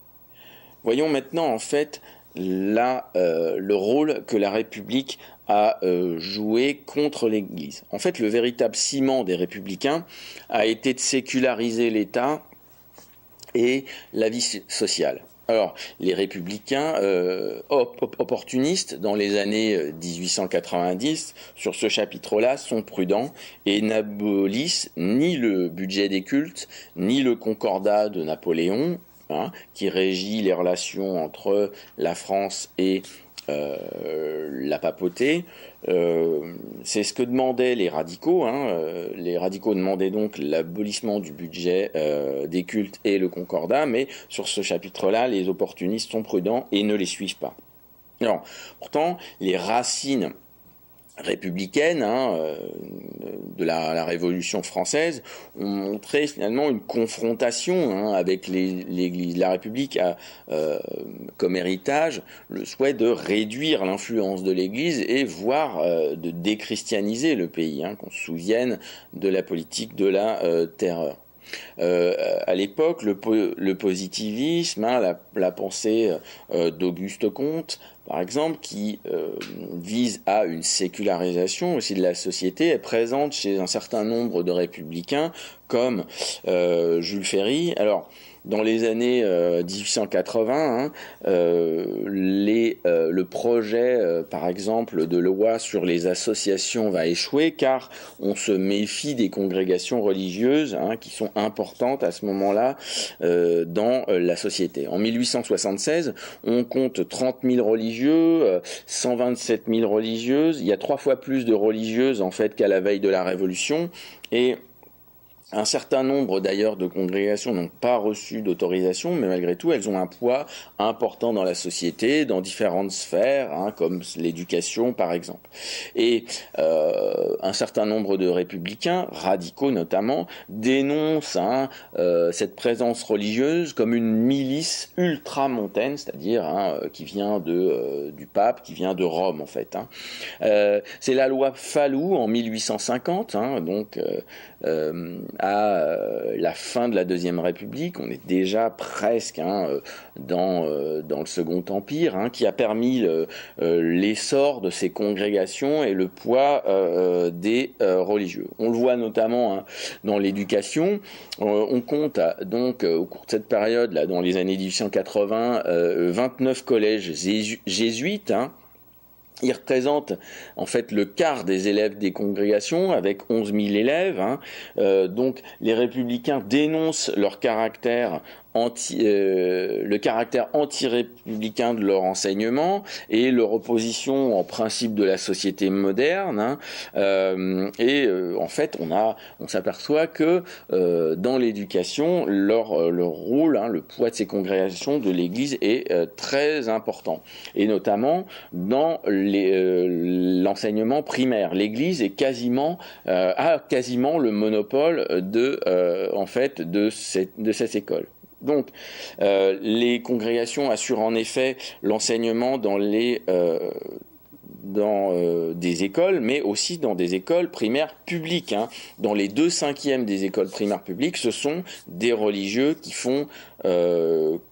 Voyons maintenant en fait le rôle que la République a joué contre l'Église. En fait, le véritable ciment des républicains a été de séculariser l'État et la vie sociale. Alors, les républicains opportunistes dans les années 1890, sur ce chapitre-là, sont prudents et n'abolissent ni le budget des cultes, ni le concordat de Napoléon, qui régit les relations entre la France et la papauté. C'est ce que demandaient les radicaux. Les radicaux demandaient donc l'abolissement du budget des cultes et le concordat, mais sur ce chapitre-là, les opportunistes sont prudents et ne les suivent pas. Alors, pourtant, les racines républicaine de la Révolution française ont montré finalement une confrontation avec l'Église. La République a comme héritage le souhait de réduire l'influence de l'Église et voire de déchristianiser le pays, qu'on se souvienne de la politique de la terreur. À l'époque, le positivisme, la pensée d'Auguste Comte, par exemple, qui vise à une sécularisation aussi de la société, est présente chez un certain nombre de républicains, comme Jules Ferry. Alors, dans les années 1880, le projet, par exemple, de loi sur les associations va échouer, car on se méfie des congrégations religieuses qui sont importantes à ce moment-là dans la société. En 1876, on compte 30 000 religieux, 127 000 religieuses. Il y a 3 fois plus de religieuses en fait qu'à la veille de la Révolution, et Un certain nombre d'ailleurs de congrégations n'ont pas reçu d'autorisation, mais malgré tout, elles ont un poids important dans la société, dans différentes sphères, hein, comme l'éducation par exemple. Et un certain nombre de républicains, radicaux notamment, dénoncent cette présence religieuse comme une milice ultramontaine, c'est-à-dire qui vient du pape, qui vient de Rome en fait. C'est la loi Fallou en 1850, donc à la fin de la Deuxième République, on est déjà presque dans le Second Empire, qui a permis l'essor de ces congrégations et le poids des religieux. On le voit notamment dans l'éducation. On compte donc au cours de cette période, là, dans les années 1880, 29 collèges jésuites. Ils représentent en fait le quart des élèves des congrégations avec 11 000 élèves. Donc les républicains dénoncent leur caractère le caractère anti-républicain de leur enseignement et leur opposition en principe de la société moderne. En fait, on s'aperçoit que dans l'éducation, leur rôle, le poids de ces congrégations de l'Église est très important, et notamment dans l'enseignement primaire. L'Église est a quasiment le monopole de cette école. Donc, les congrégations assurent en effet l'enseignement dans des écoles, mais aussi dans des écoles primaires publiques. Dans les 2/5 des écoles primaires publiques, ce sont des religieux qui font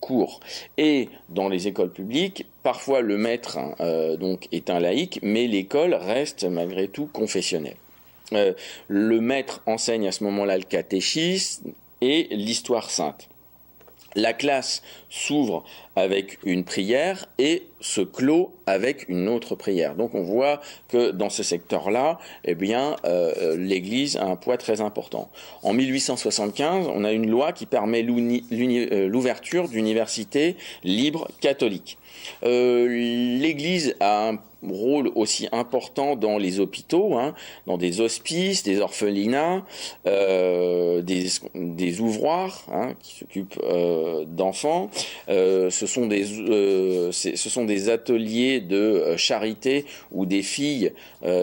cours. Et dans les écoles publiques, parfois le maître donc est un laïc, mais l'école reste malgré tout confessionnelle. Le maître enseigne à ce moment-là le catéchisme et l'histoire sainte. La classe s'ouvre avec une prière et se clôt avec une autre prière. Donc on voit que dans ce secteur-là, l'Église a un poids très important. En 1875, on a une loi qui permet l'ouverture d'universités libres catholiques. L'Église a un rôle aussi important dans les hôpitaux, dans des hospices, des orphelinats, des ouvroirs qui s'occupent d'enfants. Ce sont des ateliers de charité où des filles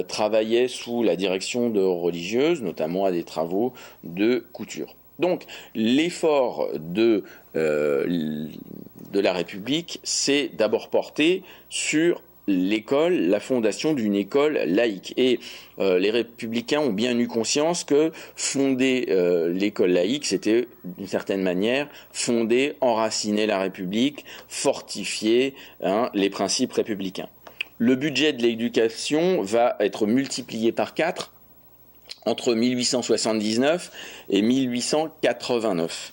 travaillaient sous la direction de religieuses, notamment à des travaux de couture. Donc l'effort de la République, c'est d'abord porté sur l'école, la fondation d'une école laïque. Et les républicains ont bien eu conscience que fonder l'école laïque, c'était d'une certaine manière fonder, enraciner la République, fortifier les principes républicains. Le budget de l'éducation va être multiplié par 4 entre 1879 et 1889.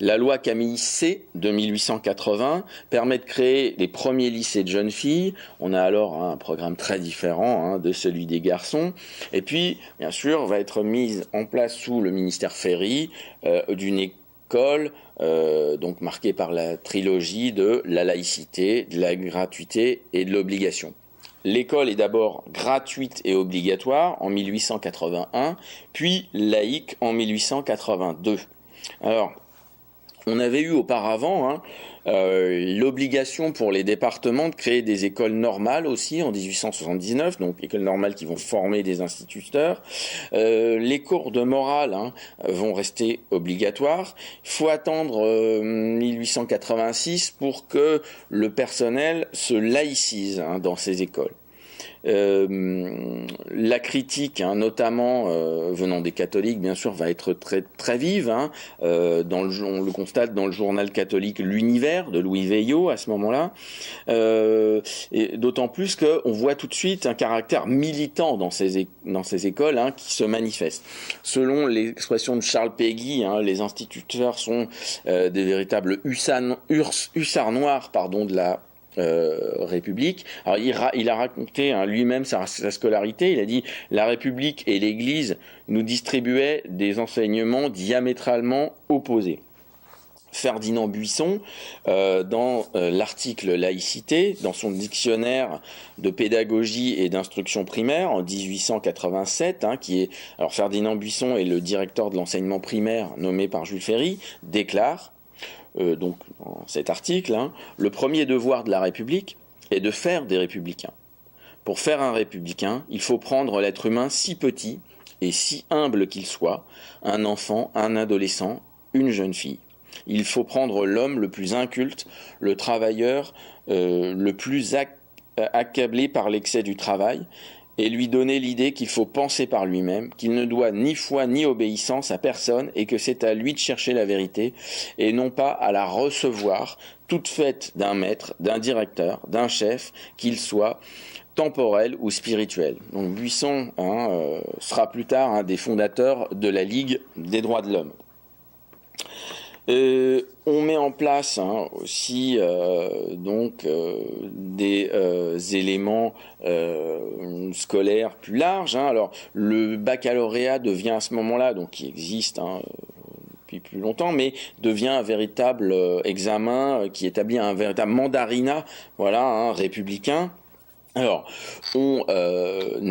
La loi Camille C de 1880 permet de créer les premiers lycées de jeunes filles. On a alors un programme très différent de celui des garçons. Et puis, bien sûr, va être mise en place sous le ministère Ferry d'une école donc marquée par la trilogie de la laïcité, de la gratuité et de l'obligation. L'école est d'abord gratuite et obligatoire en 1881, puis laïque en 1882. Alors, on avait eu auparavant l'obligation pour les départements de créer des écoles normales aussi en 1879, donc écoles normales qui vont former des instituteurs. Les cours de morale vont rester obligatoires. Il faut attendre 1886 pour que le personnel se laïcise dans ces écoles. La critique, notamment venant des catholiques, bien sûr, va être très très vive. On le constate dans le journal catholique L'Univers de Louis Veillot à ce moment-là. Et d'autant plus qu'on voit tout de suite un caractère militant dans ces écoles qui se manifeste. Selon l'expression de Charles Péguy, les instituteurs sont des véritables hussards noirs de la République. Alors il a raconté lui-même sa scolarité. Il a dit: la République et l'Église nous distribuaient des enseignements diamétralement opposés. Ferdinand Buisson, dans l'article laïcité, dans son dictionnaire de pédagogie et d'instruction primaire en 1887, alors Ferdinand Buisson est le directeur de l'enseignement primaire nommé par Jules Ferry, déclare, donc dans cet article, le premier devoir de la République est de faire des républicains. Pour faire un républicain, il faut prendre l'être humain si petit et si humble qu'il soit, un enfant, un adolescent, une jeune fille. Il faut prendre l'homme le plus inculte, le travailleur le plus accablé par l'excès du travail, et lui donner l'idée qu'il faut penser par lui-même, qu'il ne doit ni foi ni obéissance à personne et que c'est à lui de chercher la vérité et non pas à la recevoir toute faite d'un maître, d'un directeur, d'un chef, qu'il soit temporel ou spirituel. Donc Buisson sera plus tard un des fondateurs de la Ligue des droits de l'homme. On met en place aussi des éléments scolaires plus larges. Alors le baccalauréat devient à ce moment-là, donc qui existe depuis plus longtemps, mais devient un véritable examen qui établit un véritable mandarinat, républicain. Alors, on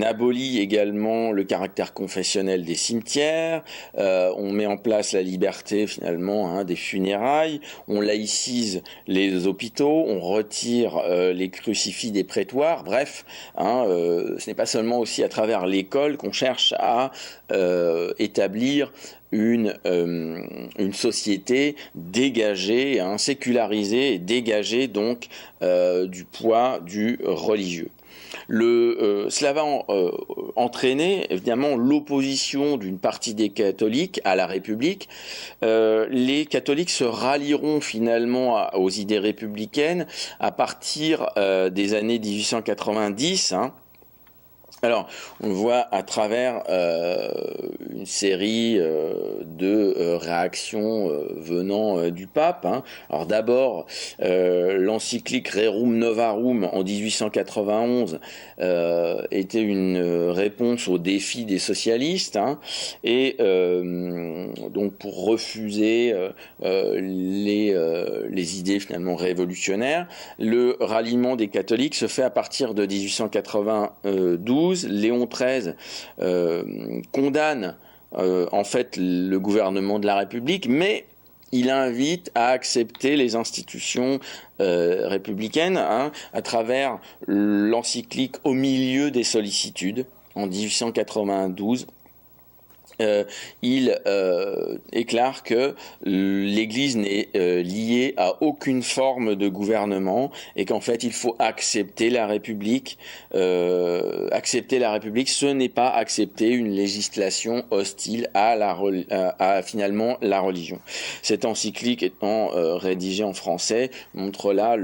abolit également le caractère confessionnel des cimetières, on met en place la liberté finalement des funérailles, on laïcise les hôpitaux, on retire les crucifix des prétoires, bref, ce n'est pas seulement aussi à travers l'école qu'on cherche à établir une société dégagée, sécularisée et dégagée donc du poids du religieux. Cela va entraîner évidemment l'opposition d'une partie des catholiques à la République. Les catholiques se rallieront finalement aux idées républicaines à partir des années 1890. Alors, on voit à travers une série de réactions venant du pape. Alors d'abord, l'encyclique Rerum Novarum en 1891 était une réponse aux défis des socialistes, et donc pour refuser les idées finalement révolutionnaires. Le ralliement des catholiques se fait à partir de 1892. Léon XIII condamne en fait le gouvernement de la République, mais il invite à accepter les institutions républicaines à travers l'encyclique Au milieu des sollicitudes en 1892. Il déclare que l'Église n'est liée à aucune forme de gouvernement et qu'en fait il faut accepter la République. Accepter la République, ce n'est pas accepter une législation hostile à finalement la religion. Cette encyclique étant rédigée en français montre là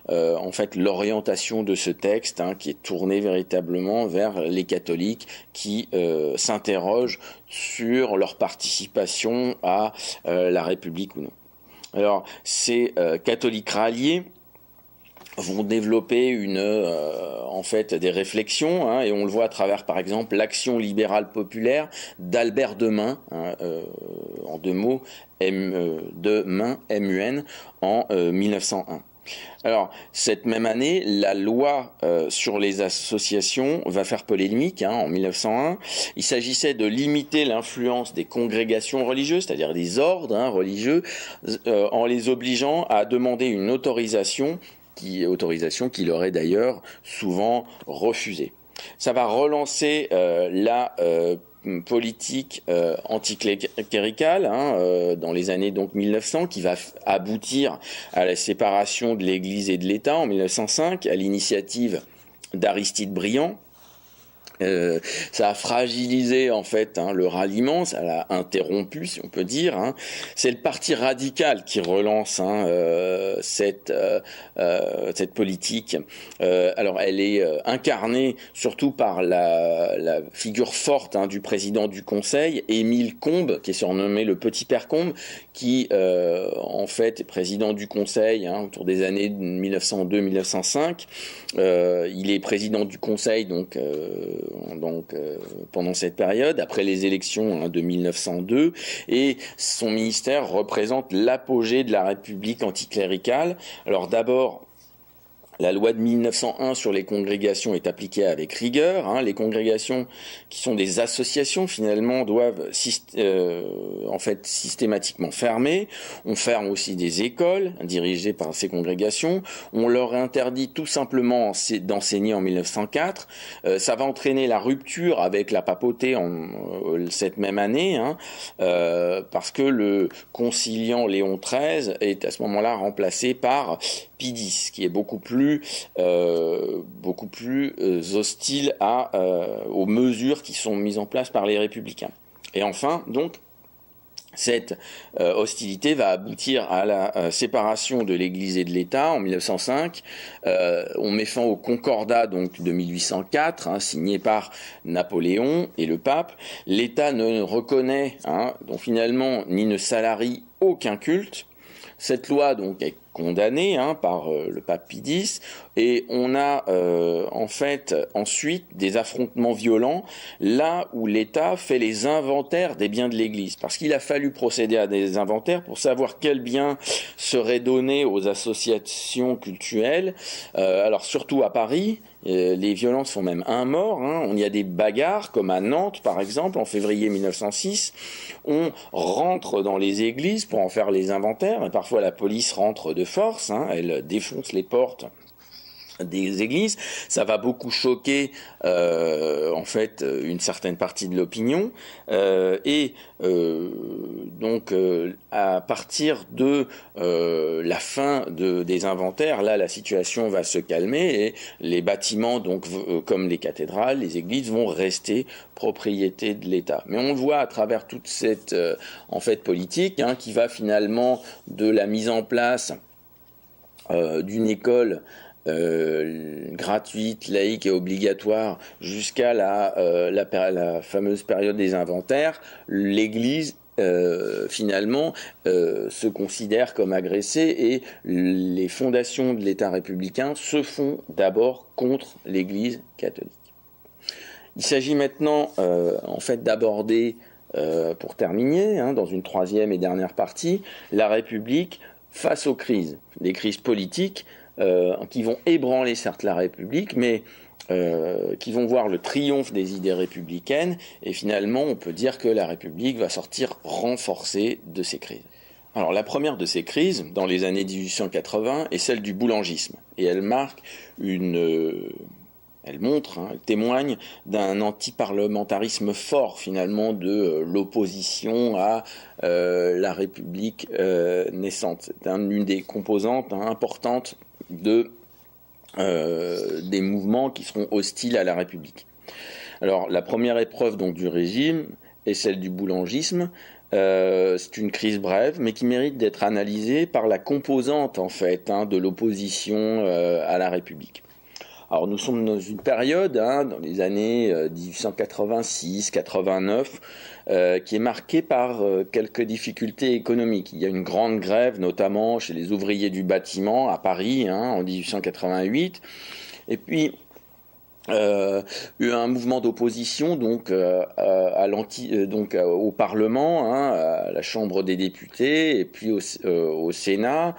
en fait l'orientation de ce texte qui est tourné véritablement vers les catholiques qui s'interrogent sur leur participation à la République ou non. Alors, ces catholiques ralliés vont développer en fait des réflexions, et on le voit à travers par exemple l'Action libérale populaire d'Albert Demain, en deux mots, Demain, MUN, en 1901. Alors, cette même année, la loi sur les associations va faire polémique en 1901. Il s'agissait de limiter l'influence des congrégations religieuses, c'est-à-dire des ordres religieux, en les obligeant à demander une autorisation qui leur est d'ailleurs souvent refusée. Ça va relancer la politique anticléricale dans les années donc 1900, qui va aboutir à la séparation de l'Église et de l'État en 1905 à l'initiative d'Aristide Briand. Ça a fragilisé en fait le ralliement, ça l'a interrompu si on peut dire. C'est le parti radical qui relance cette politique. Alors elle est incarnée surtout par la figure forte du président du Conseil, Émile Combes, qui est surnommé le Petit Père Combes, qui en fait est président du Conseil autour des années 1902-1905. Il est président du Conseil donc pendant cette période, après les élections de 1902, et son ministère représente l'apogée de la République anticléricale. Alors d'abord, la loi de 1901 sur les congrégations est appliquée avec rigueur. Les congrégations, qui sont des associations, finalement, doivent en fait systématiquement fermer. On ferme aussi des écoles dirigées par ces congrégations. On leur interdit tout simplement d'enseigner en 1904. Ça va entraîner la rupture avec la papauté cette même année, parce que le conciliant Léon XIII est à ce moment-là remplacé par Pie X, qui est beaucoup plus hostile aux mesures qui sont mises en place par les républicains. Et enfin, donc, cette hostilité va aboutir à la séparation de l'Église et de l'État en 1905. On met fin au Concordat donc de 1804, signé par Napoléon et le pape. L'État ne reconnaît donc finalement ni ne salarie aucun culte. Cette loi donc est condamnée par le pape Pie X, et on a en fait ensuite des affrontements violents là où l'État fait les inventaires des biens de l'Église, parce qu'il a fallu procéder à des inventaires pour savoir quels biens seraient donnés aux associations cultuelles. Alors surtout à Paris, les violences font même un mort. On y a des bagarres, comme à Nantes par exemple, en février 1906. On rentre dans les églises pour en faire les inventaires, et parfois la police rentre de force, elle défonce les portes des églises. Ça va beaucoup choquer en fait une certaine partie de l'opinion, donc à partir de la fin des inventaires, là la situation va se calmer et les bâtiments donc comme les cathédrales, les églises vont rester propriété de l'État. Mais on le voit à travers toute cette en fait politique qui va finalement de la mise en place d'une école gratuite, laïque et obligatoire jusqu'à la fameuse période des inventaires. L'Église finalement se considère comme agressée, et les fondations de l'État républicain se font d'abord contre l'Église catholique. Il s'agit maintenant en fait d'aborder, pour terminer, dans une troisième et dernière partie, la République face aux crises, des crises politiques qui vont ébranler certes la République, mais qui vont voir le triomphe des idées républicaines, et finalement on peut dire que la République va sortir renforcée de ces crises. Alors la première de ces crises, dans les années 1880, est celle du boulangisme, et elle marque elle montre, elle témoigne d'un antiparlementarisme fort finalement de l'opposition à la République naissante. C'est une des composantes importantes des mouvements qui seront hostiles à la République. Alors la première épreuve donc du régime est celle du boulangisme. C'est une crise brève, mais qui mérite d'être analysée par la composante en fait de l'opposition à la République. Alors nous sommes dans une période, dans les années 1886-89, qui est marquée par quelques difficultés économiques. Il y a une grande grève, notamment chez les ouvriers du bâtiment à Paris, en 1888. Et puis il y a eu un mouvement d'opposition donc au Parlement, à la Chambre des députés, et puis au Sénat,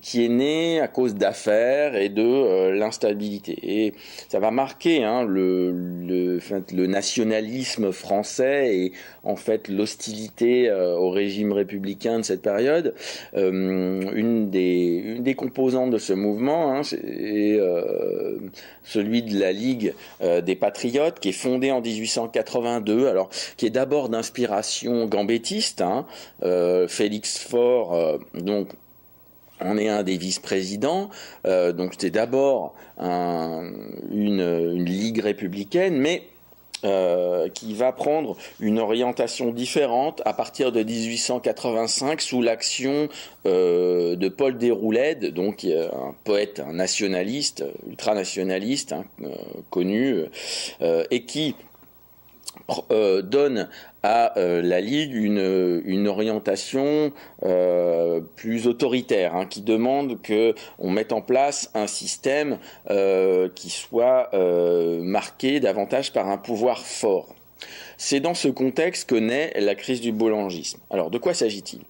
qui est né à cause d'affaires et de l'instabilité. Et ça va marquer le nationalisme français et en fait l'hostilité au régime républicain de cette période. Une des composantes de ce mouvement, c'est celui de la Ligue des Patriotes, qui est fondée en 1882, alors qui est d'abord d'inspiration gambétiste. Félix Faure, donc on est un des vice-présidents, donc c'était d'abord une ligue républicaine, mais qui va prendre une orientation différente à partir de 1885 sous l'action de Paul Déroulède, donc un poète, un nationaliste, ultranationaliste, connu, et qui donne à la Ligue une orientation plus autoritaire, hein, qui demande qu'on mette en place un système qui soit marqué davantage par un pouvoir fort. C'est dans ce contexte que naît la crise du boulangisme. Alors, de quoi s'agit-il ?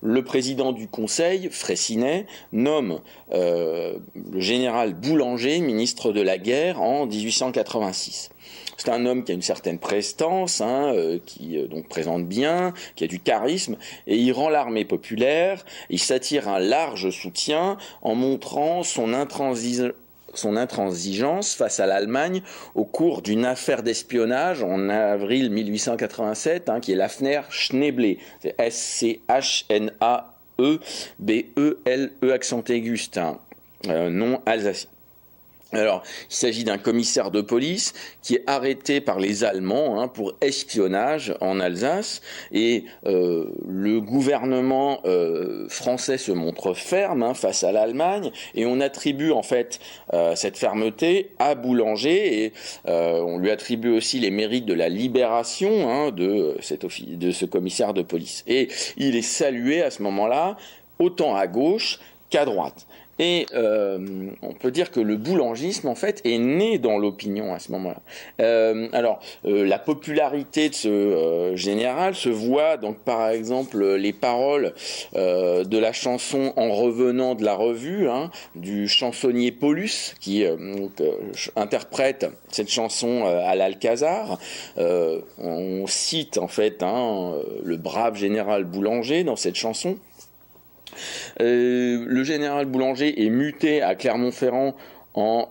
Le président du Conseil, Freycinet, nomme le général Boulanger ministre de la Guerre en 1886. C'est un homme qui a une certaine prestance, hein, qui donc présente bien, qui a du charisme, et il rend l'armée populaire, il s'attire un large soutien en montrant son intransigeance face à l'Allemagne au cours d'une affaire d'espionnage en avril 1887, hein, qui est l'affaire Schneeble. C'est S-C-H-N-A-E-B-E-L-E accent aigu, nom alsacien. Alors, il s'agit d'un commissaire de police qui est arrêté par les Allemands, hein, pour espionnage en Alsace, et le gouvernement français se montre ferme, hein, face à l'Allemagne, et on attribue en fait cette fermeté à Boulanger, et on lui attribue aussi les mérites de la libération, hein, de ce commissaire de police. Et il est salué à ce moment-là autant à gauche qu'à droite. Et on peut dire que le boulangisme, en fait, est né dans l'opinion à ce moment-là. La popularité de ce général se voit, donc, par exemple, les paroles de la chanson En revenant de la revue, hein, du chansonnier Paulus, qui interprète cette chanson à l'Alcazar. On cite, en fait, hein, le brave général Boulanger dans cette chanson. Le général Boulanger est muté à Clermont-Ferrand en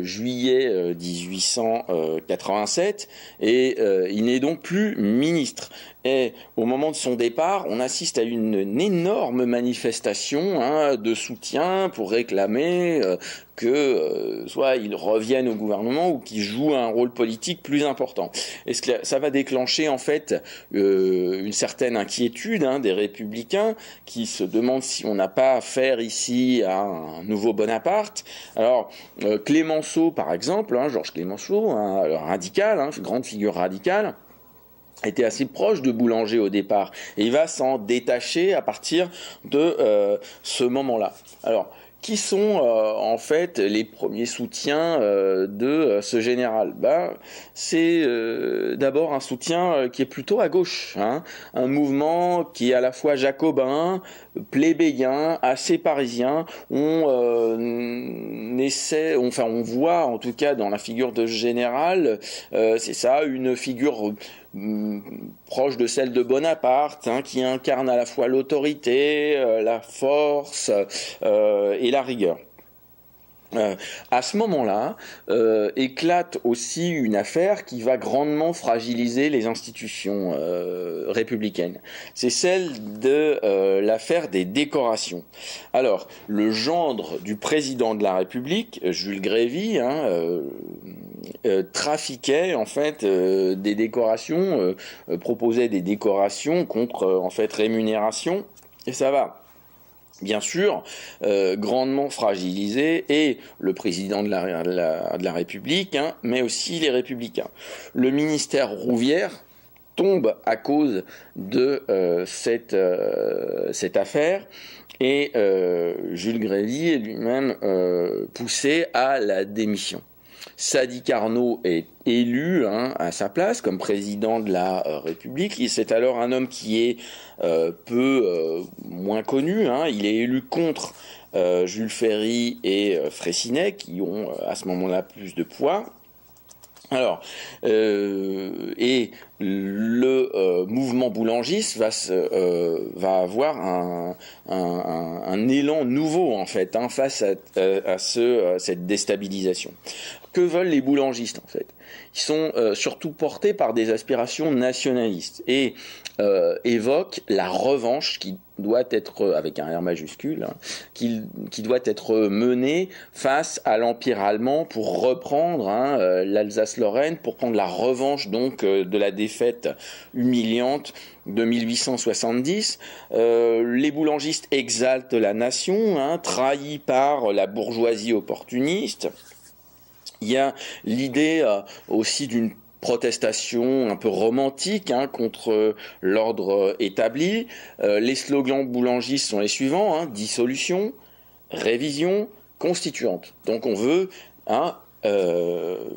juillet 1887 et il n'est donc plus ministre. Et au moment de son départ, on assiste à une énorme manifestation, hein, de soutien pour réclamer que soit il revienne au gouvernement ou qu'il joue un rôle politique plus important. Et ça va déclencher en fait une certaine inquiétude, hein, des républicains qui se demandent si on n'a pas affaire ici à un nouveau Bonaparte. Alors Clémenceau par exemple, hein, Georges Clémenceau, hein, radical, hein, grande figure radicale, était assez proche de Boulanger au départ, et il va s'en détacher à partir de ce moment-là. Alors, qui sont en fait les premiers soutiens de ce général ? C'est d'abord un soutien qui est plutôt à gauche, hein, un mouvement qui est à la fois jacobin, plébéien, assez parisien. On voit en tout cas dans la figure de ce général, c'est ça, une figure proche de celle de Bonaparte, hein, qui incarne à la fois l'autorité, la force et la rigueur. À ce moment-là, éclate aussi une affaire qui va grandement fragiliser les institutions républicaines. C'est celle de l'affaire des décorations. Alors, le gendre du président de la République, Jules Grévy, hein, trafiquait en fait des décorations, proposait des décorations contre en fait rémunération, et ça va bien sûr grandement fragilisé et le président de la République, hein, mais aussi les républicains. Le ministère Rouvière tombe à cause de cette affaire, et Jules Grévy est lui-même poussé à la démission. Sadi Carnot est élu, hein, à sa place comme président de la République. C'est alors un homme qui est moins connu, hein. Il est élu contre Jules Ferry et Freycinet, qui ont à ce moment-là plus de poids. Alors, et le mouvement boulangiste va avoir un élan nouveau en fait, hein, face à cette déstabilisation. Que veulent les boulangistes en fait ? Ils sont surtout portés par des aspirations nationalistes et évoquent la revanche qui doit être, avec un R majuscule, hein, qui doit être menée face à l'Empire allemand pour reprendre, hein, l'Alsace-Lorraine, pour prendre la revanche donc de la défaite humiliante de 1870. Les boulangistes exaltent la nation, hein, trahie par la bourgeoisie opportuniste. Il y a l'idée aussi d'une protestation un peu romantique contre l'ordre établi. Les slogans boulangistes sont les suivants, dissolution, révision, constituante. Donc on veut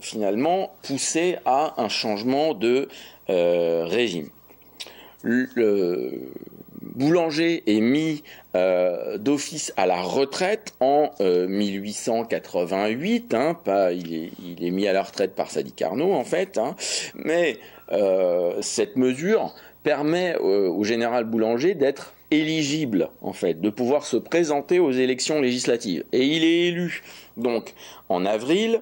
finalement pousser à un changement de régime. Le Boulanger est mis d'office à la retraite en 1888. Il est mis à la retraite par Sadi Carnot en fait. Mais cette mesure permet au général Boulanger d'être éligible en fait, de pouvoir se présenter aux élections législatives. Et il est élu donc en avril.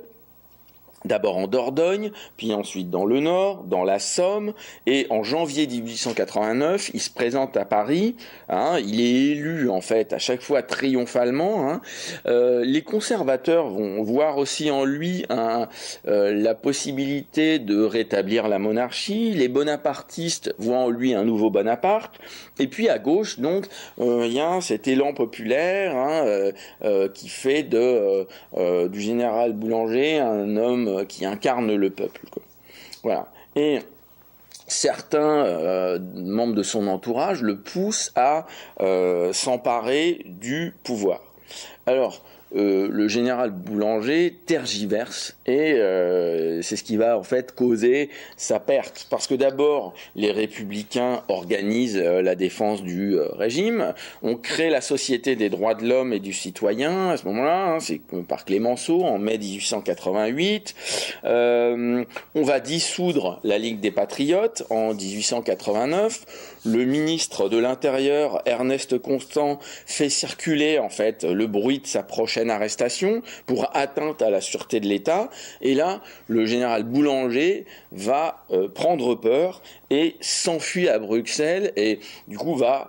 D'abord en Dordogne, puis ensuite dans le Nord, dans la Somme, et en janvier 1889, il se présente à Paris. Il est élu en fait à chaque fois triomphalement. Les conservateurs vont voir aussi en lui la possibilité de rétablir la monarchie. Les bonapartistes voient en lui un nouveau Bonaparte. Et puis à gauche, donc, il y a cet élan populaire qui fait du général Boulanger un homme qui incarne le peuple, quoi. Voilà. Et certains membres de son entourage le poussent à s'emparer du pouvoir. Alors, le général Boulanger tergiverse et c'est ce qui va en fait causer sa perte. Parce que d'abord, les républicains organisent la défense du régime. On crée la Société des droits de l'homme et du citoyen à ce moment-là, c'est par Clémenceau en mai 1888. On va dissoudre la Ligue des Patriotes en 1889. Le ministre de l'Intérieur, Ernest Constant, fait circuler en fait le bruit de sa prochaine arrestation pour atteinte à la sûreté de l'État. Et là, le général Boulanger va prendre peur et s'enfuit à Bruxelles et du coup va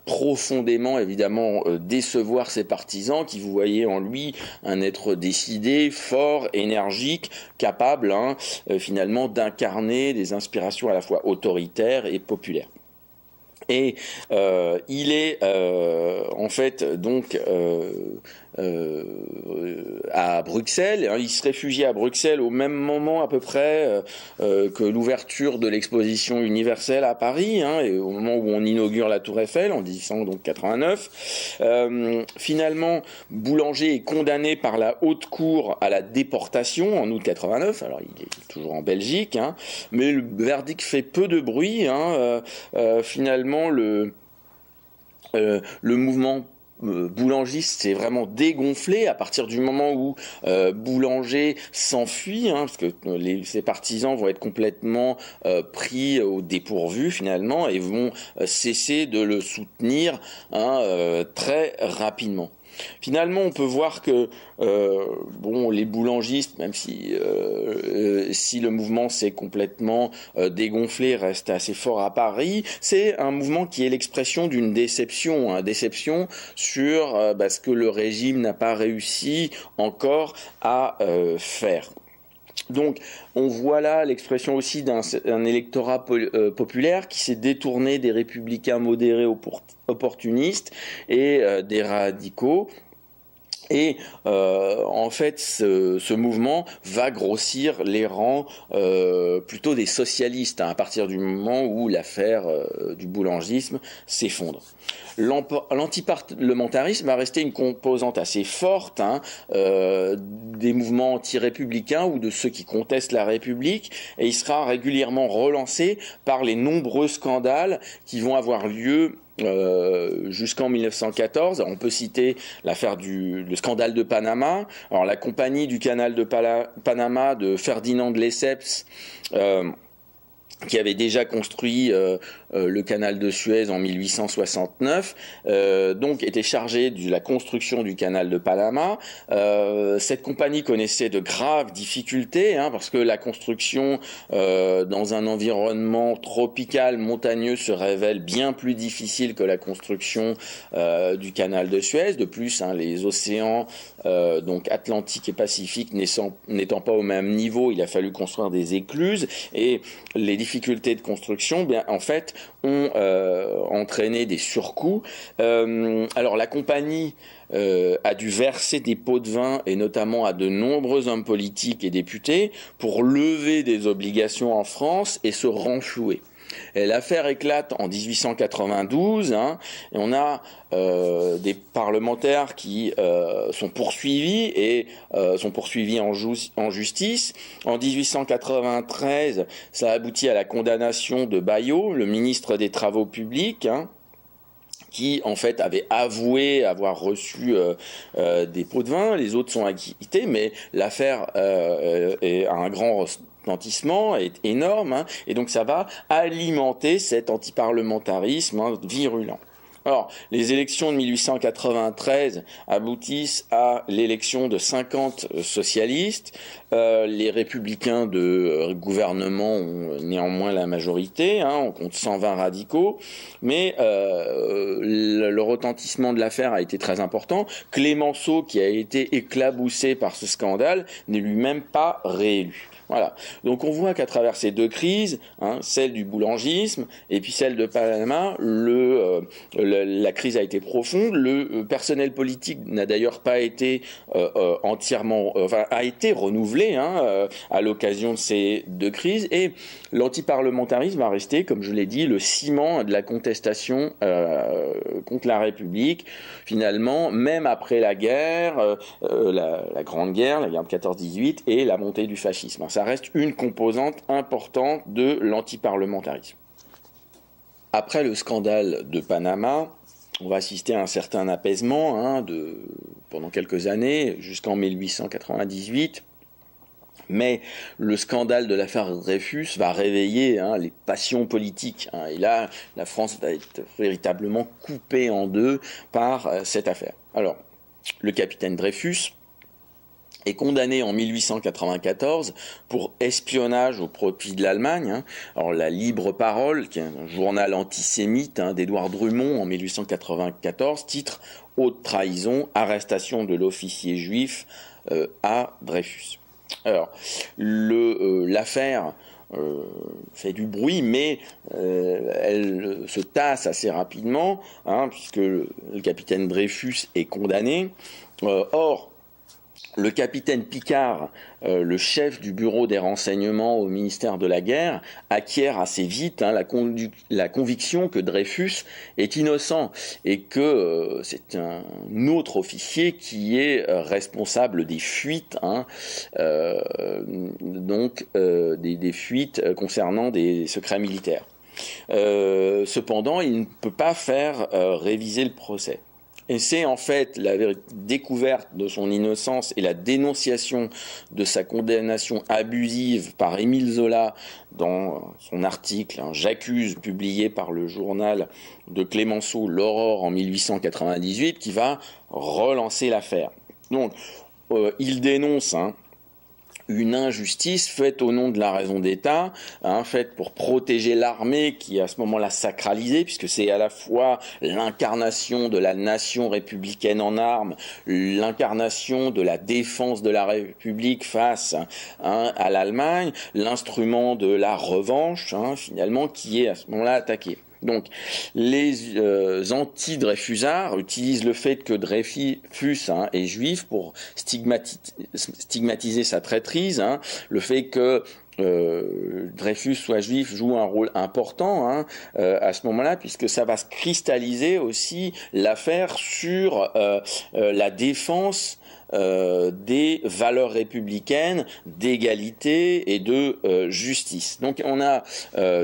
profondément évidemment décevoir ses partisans qui vous voyez en lui un être décidé, fort, énergique, capable finalement d'incarner des inspirations à la fois autoritaires et populaires. Et il est en fait donc à Bruxelles. Il se réfugie à Bruxelles au même moment à peu près que l'ouverture de l'exposition universelle à Paris, et au moment où on inaugure la Tour Eiffel en 1889. Finalement, Boulanger est condamné par la Haute Cour à la déportation en août 89. Alors il est toujours en Belgique, mais le verdict fait peu de bruit. Finalement, le mouvement boulangiste s'est vraiment dégonflé à partir du moment où Boulanger s'enfuit, parce que ses partisans vont être complètement pris au dépourvu finalement et vont cesser de le soutenir très rapidement. Finalement, on peut voir que les boulangistes, même si le mouvement s'est complètement dégonflé, reste assez fort à Paris, c'est un mouvement qui est l'expression d'une déception, déception sur ce que le régime n'a pas réussi encore à faire. Donc, on voit là l'expression aussi d'un électorat populaire qui s'est détourné des républicains modérés opportunistes et des radicaux. Et en fait, ce mouvement va grossir les rangs plutôt des socialistes à partir du moment où l'affaire du boulangisme s'effondre. L'antiparlementarisme va rester une composante assez forte des mouvements anti-républicains ou de ceux qui contestent la République, et il sera régulièrement relancé par les nombreux scandales qui vont avoir lieu jusqu'en 1914. On peut citer le scandale de Panama. Alors la compagnie du canal de Panama de Ferdinand de Lesseps, qui avait déjà construit le canal de Suez en 1869, donc était chargé de la construction du canal de Panama. Cette compagnie connaissait de graves difficultés, parce que la construction dans un environnement tropical montagneux se révèle bien plus difficile que la construction du canal de Suez. De plus, les océans donc Atlantique et Pacifique n'étant pas au même niveau, il a fallu construire des écluses, et les difficultés de construction, en fait, ont entraîné des surcoûts. Alors la compagnie a dû verser des pots de vin, et notamment à de nombreux hommes politiques et députés, pour lever des obligations en France et se renflouer. Et l'affaire éclate en 1892, hein, et on a des parlementaires qui sont poursuivis et sont poursuivis en justice. En 1893, ça aboutit à la condamnation de Bayot, le ministre des Travaux publics, hein, qui en fait avait avoué avoir reçu des pots de vin. Les autres sont acquittés, mais l'affaire a un grand retentissement, est énorme, hein, et donc ça va alimenter cet antiparlementarisme, hein, virulent. Alors, les élections de 1893 aboutissent à l'élection de 50 socialistes. Les républicains de gouvernement ont néanmoins la majorité, hein, on compte 120 radicaux, mais le retentissement de l'affaire a été très important. Clémenceau, qui a été éclaboussé par ce scandale, n'est lui-même pas réélu. Voilà. Donc on voit qu'à travers ces deux crises, hein, celle du boulangisme et puis celle de Panama, la crise a été profonde. Le personnel politique n'a d'ailleurs pas été entièrement, a été renouvelé, hein, à l'occasion de ces deux crises, et l'antiparlementarisme va rester, comme je l'ai dit, le ciment de la contestation contre la République. Finalement, même après la guerre, la Grande Guerre, la guerre de 14-18 et la montée du fascisme. Ça reste une composante importante de l'antiparlementarisme. Après le scandale de Panama, on va assister à un certain apaisement, hein, pendant quelques années, jusqu'en 1898. Mais le scandale de l'affaire Dreyfus va réveiller, hein, les passions politiques, hein, et là, la France va être véritablement coupée en deux par cette affaire. Alors, le capitaine Dreyfus est condamné en 1894 pour espionnage au profit de l'Allemagne. Hein. Alors la Libre Parole, qui est un journal antisémite, hein, d'Édouard Drumont en 1894, titre « Haute trahison, arrestation de l'officier juif à Dreyfus ». Alors l'affaire fait du bruit, mais elle se tasse assez rapidement, hein, puisque le capitaine Dreyfus est condamné. Or, le capitaine Picard, le chef du bureau des renseignements au ministère de la Guerre, acquiert assez vite, hein, la conviction que Dreyfus est innocent et que c'est un autre officier qui est responsable des fuites, hein, des fuites concernant des secrets militaires. Cependant, il ne peut pas faire réviser le procès. Et c'est en fait la découverte de son innocence et la dénonciation de sa condamnation abusive par Émile Zola dans son article « J'accuse » publié par le journal de Clémenceau, L'Aurore, en 1898, qui va relancer l'affaire. Donc, il dénonce une injustice faite au nom de la raison d'État, hein, faite pour protéger l'armée qui est à ce moment-là sacralisée, puisque c'est à la fois l'incarnation de la nation républicaine en armes, l'incarnation de la défense de la République face, hein, à l'Allemagne, l'instrument de la revanche, hein, finalement, qui est à ce moment-là attaqué. Donc, les anti-Dreyfusards utilisent le fait que Dreyfus, hein, est juif pour stigmatiser sa traîtrise, hein, le fait que Dreyfus soit juif joue un rôle important, hein, à ce moment-là, puisque ça va se cristalliser aussi l'affaire sur la défense des valeurs républicaines, d'égalité et de justice. Donc on a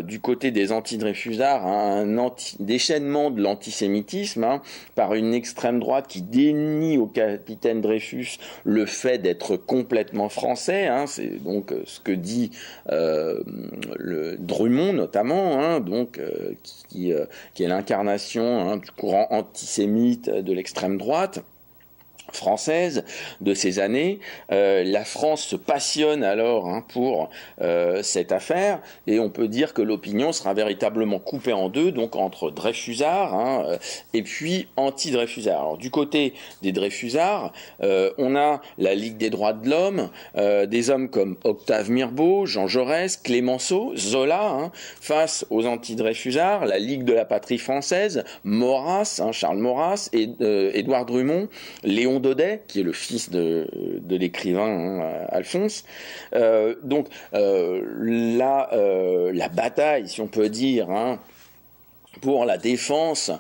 du côté des anti-Dreyfusards, hein, un déchaînement de l'antisémitisme, hein, par une extrême droite qui dénie au capitaine Dreyfus le fait d'être complètement français, hein, c'est donc ce que dit le Drummond notamment, hein, donc qui est l'incarnation, hein, du courant antisémite de l'extrême droite. française de ces années. La France se passionne alors pour cette affaire, et on peut dire que l'opinion sera véritablement coupée en deux, donc entre Dreyfusards et puis anti-Dreyfusards. Alors du côté des Dreyfusards, on a la Ligue des droits de l'homme, des hommes comme Octave Mirbeau, Jean Jaurès, Clémenceau, Zola, face aux anti-Dreyfusards, la Ligue de la patrie française, Maurras, Charles Maurras, et Édouard Drummond, Léon Daudet, qui est le fils de l'écrivain Alphonse. Donc la bataille, si on peut dire, pour la défense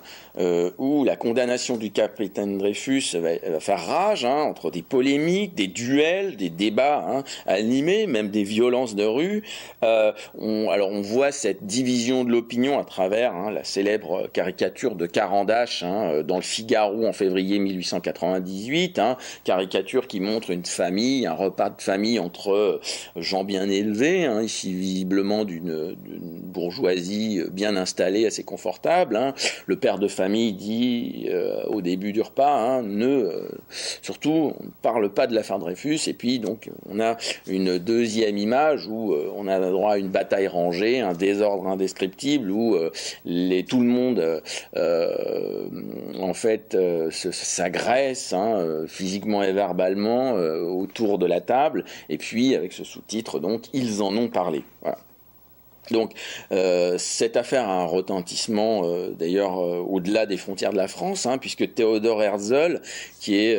ou la condamnation du capitaine Dreyfus va faire rage, entre des polémiques, des duels, des débats animés, même des violences de rue. On voit cette division de l'opinion à travers la célèbre caricature de Carandache dans le Figaro en février 1898, caricature qui montre une famille, un repas de famille entre gens bien élevés, ici visiblement d'une bourgeoisie bien installée, assez confortable. Le père de famille dit au début du repas, surtout on ne parle pas de l'affaire Dreyfus, et puis donc on a une deuxième image où on a droit à une bataille rangée, un désordre indescriptible où tout le monde en fait s'agresse physiquement et verbalement autour de la table, et puis avec ce sous-titre donc ils en ont parlé. Voilà. Donc cette affaire a un retentissement d'ailleurs au-delà des frontières de la France, puisque Théodore Herzl, qui est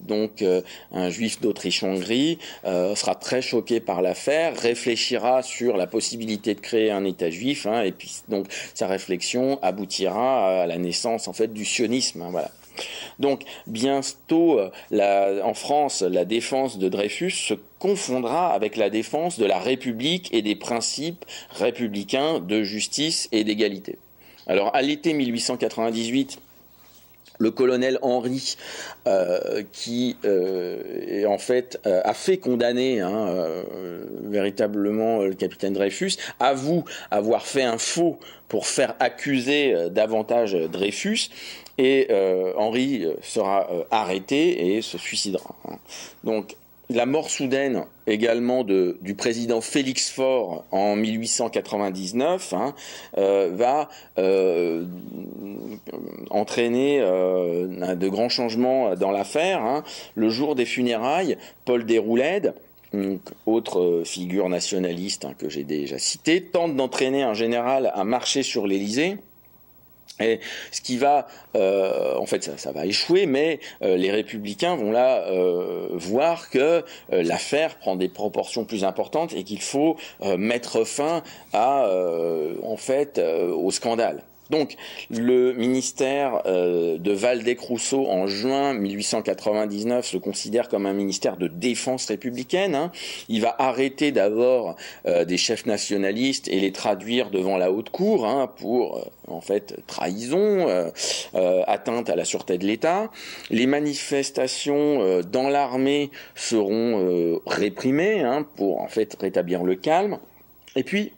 donc un juif d'Autriche-Hongrie, sera très choqué par l'affaire, réfléchira sur la possibilité de créer un État juif, et puis donc sa réflexion aboutira à la naissance en fait du sionisme. Voilà. Donc bientôt, en France, la défense de Dreyfus se confondra avec la défense de la République et des principes républicains de justice et d'égalité. Alors à l'été 1898, le colonel Henry, qui en fait a fait condamner véritablement le capitaine Dreyfus, avoue avoir fait un faux pour faire accuser davantage Dreyfus, et Henry sera arrêté et se suicidera. Donc la mort soudaine également du président Félix Faure en 1899 va entraîner de grands changements dans l'affaire. Le jour des funérailles, Paul Déroulède, autre figure nationaliste que j'ai déjà citée, tente d'entraîner un général à marcher sur l'Élysée. Et ce qui va, en fait, ça va échouer, mais les républicains vont là voir que l'affaire prend des proportions plus importantes et qu'il faut mettre fin en fait, au scandale. Donc, le ministère de Waldeck-Rousseau, en juin 1899, se considère comme un ministère de défense républicaine. Il va arrêter d'abord des chefs nationalistes et les traduire devant la haute cour pour, en fait, trahison, atteinte à la sûreté de l'État. Les manifestations dans l'armée seront réprimées pour, en fait, rétablir le calme. Et puis,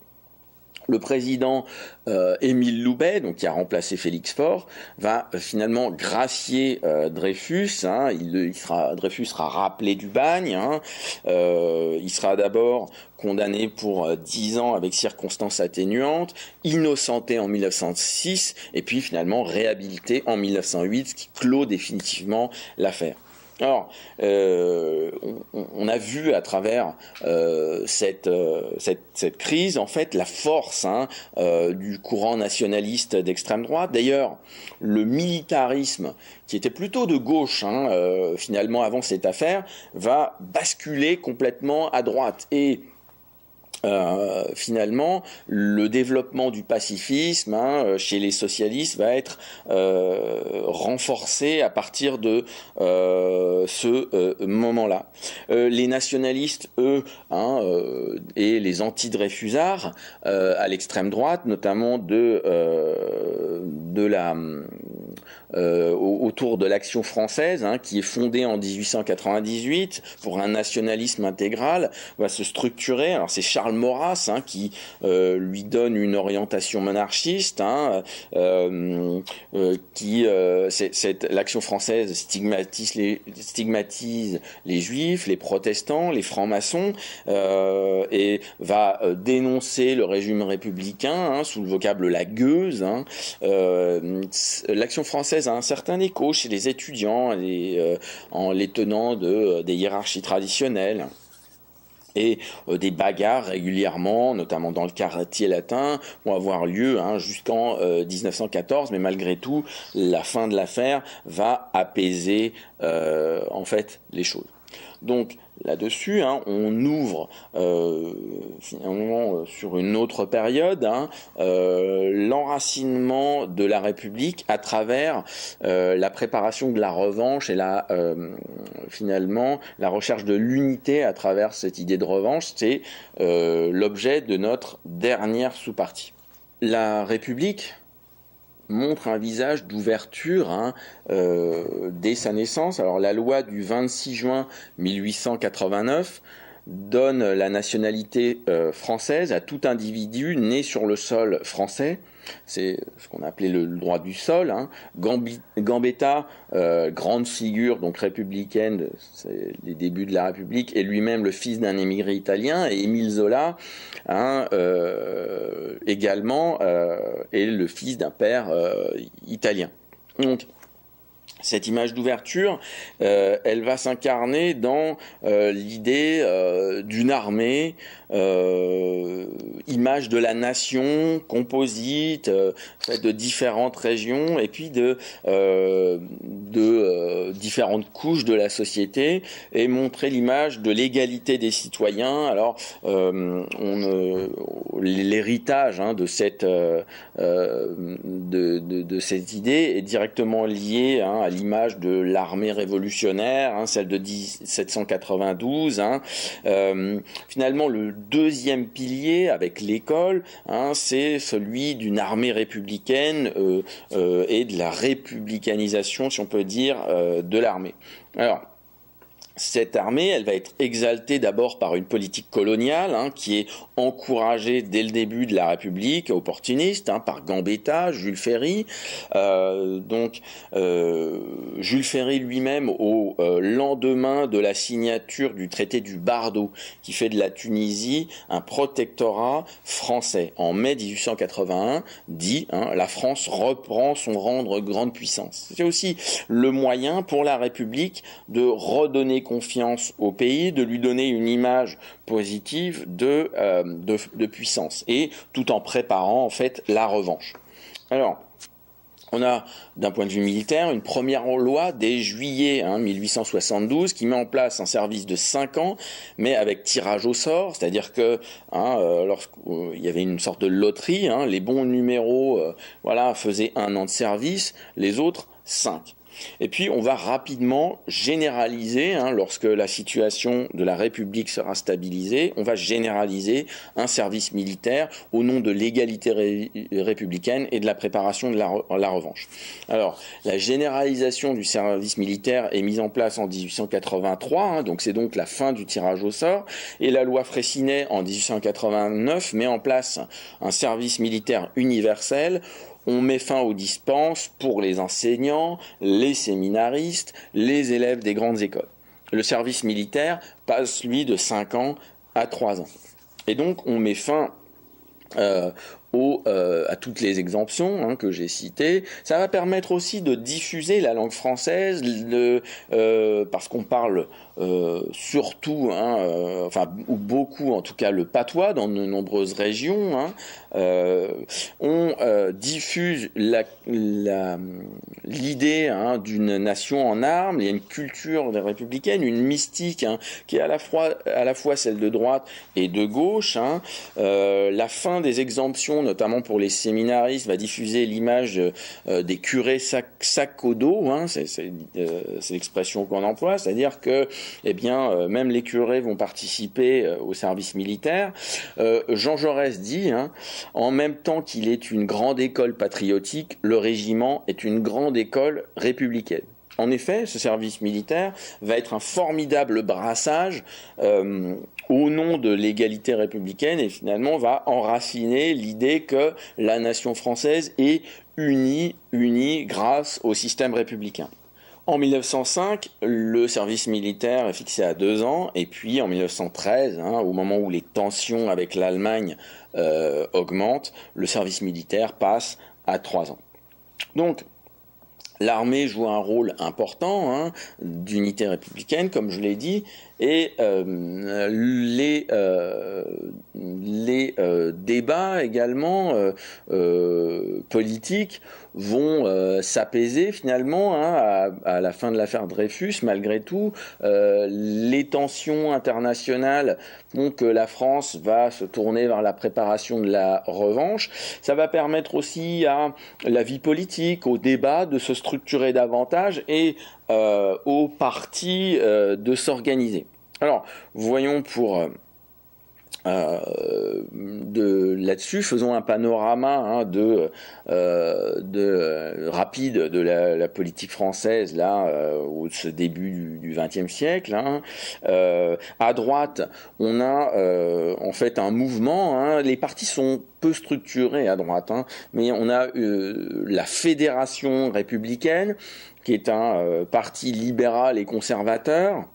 le président Émile Loubet, donc qui a remplacé Félix Faure, va finalement gracier Dreyfus. Dreyfus sera rappelé du bagne. Il sera d'abord condamné pour 10 ans avec circonstances atténuantes, innocenté en 1906, et puis finalement réhabilité en 1908, ce qui clôt définitivement l'affaire. Alors, on a vu à travers cette crise, en fait, la force du courant nationaliste d'extrême droite. D'ailleurs, le militarisme, qui était plutôt de gauche, finalement, avant cette affaire, va basculer complètement à droite. Et finalement, le développement du pacifisme chez les socialistes va être renforcé à partir de ce moment-là. Les nationalistes, eux, et les anti-Dreyfusards à l'extrême droite, notamment autour de l'Action française, qui est fondée en 1898 pour un nationalisme intégral, va se structurer. Alors c'est Charles Maurras, qui lui donne une orientation monarchiste, l'action française stigmatise les juifs, les protestants, les francs-maçons, et va dénoncer le régime républicain sous le vocable la gueuse. L'action française a un certain écho chez les étudiants, en les tenant des hiérarchies traditionnelles. Et des bagarres régulièrement, notamment dans le quartier latin, vont avoir lieu jusqu'en 1914, mais malgré tout, la fin de l'affaire va apaiser en fait les choses. Donc là-dessus, on ouvre finalement sur une autre période l'enracinement de la République à travers la préparation de la revanche et finalement la recherche de l'unité à travers cette idée de revanche. C'est l'objet de notre dernière sous-partie. La République montre un visage d'ouverture dès sa naissance. Alors la loi du 26 juin 1889 donne la nationalité française à tout individu né sur le sol français. C'est ce qu'on a appelé le droit du sol. Gambetta, grande figure donc républicaine, c'est les débuts de la République, est lui-même le fils d'un émigré italien, et Émile Zola également est le fils d'un père italien. Donc cette image d'ouverture, elle va s'incarner dans l'idée d'une armée, image de la nation composite de différentes régions et puis de différentes couches de la société, et montrer l'image de l'égalité des citoyens. Alors l'héritage de cette idée est directement lié à l'image de l'armée révolutionnaire, celle de 1792. Finalement, le deuxième pilier avec l'école, c'est celui d'une armée républicaine et de la républicanisation, si on peut dire, de l'armée. Alors, cette armée, elle va être exaltée d'abord par une politique coloniale qui est encouragée dès le début de la République, opportuniste, par Gambetta, Jules Ferry. Jules Ferry lui-même, au lendemain de la signature du traité du Bardo, qui fait de la Tunisie un protectorat français, en mai 1881, dit la France reprend son rang de grande puissance. C'est aussi le moyen pour la République de redonner confiance au pays, de lui donner une image positive de puissance, et tout en préparant en fait la revanche. Alors, on a, d'un point de vue militaire, une première loi dès juillet 1872 qui met en place un service de 5 ans, mais avec tirage au sort, c'est-à-dire que lorsqu'il y avait une sorte de loterie, les bons numéros faisaient 1 an de service, les autres 5. Et puis on va rapidement généraliser, lorsque la situation de la République sera stabilisée, on va généraliser un service militaire au nom de l'égalité républicaine et de la préparation de la revanche. Alors, la généralisation du service militaire est mise en place en 1883, donc c'est donc la fin du tirage au sort, et la loi Freycinet en 1889 met en place un service militaire universel. On met fin aux dispenses pour les enseignants, les séminaristes, les élèves des grandes écoles. Le service militaire passe, lui, de 5 ans à 3 ans. Et donc, on met fin à toutes les exemptions que j'ai citées. Ça va permettre aussi de diffuser la langue française, parce qu'on parle surtout, ou beaucoup en tout cas, le patois dans de nombreuses régions. On diffuse l'idée d'une nation en armes. Il y a une culture républicaine, une mystique qui est à la fois celle de droite et de gauche. La fin des exemptions, notamment pour les séminaristes, va diffuser l'image des curés sac au dos. C'est l'expression qu'on emploie, c'est-à-dire que même les curés vont participer au service militaire. Jean Jaurès dit, en même temps qu'il est une grande école patriotique, le régiment est une grande école républicaine. en effet, ce service militaire va être un formidable brassage au nom de l'égalité républicaine et finalement va enraciner l'idée que la nation française est unie grâce au système républicain. En 1905, le service militaire est fixé à 2 ans, et puis en 1913, au moment où les tensions avec l'Allemagne augmentent, le service militaire passe à 3 ans. Donc, l'armée joue un rôle important d'unité républicaine, comme je l'ai dit, et les débats également politiques vont s'apaiser finalement à la fin de l'affaire Dreyfus. Malgré tout, les tensions internationales font que la France va se tourner vers la préparation de la revanche. Ça va permettre aussi à la vie politique, au débat de se structurer davantage et aux partis de s'organiser. Alors, voyons pour là-dessus, faisons un panorama rapide de la politique française au ce début du XXe siècle. À droite, on a en fait un mouvement. Les partis sont peu structurés à droite, mais on a la Fédération républicaine, qui est un parti libéral et conservateur.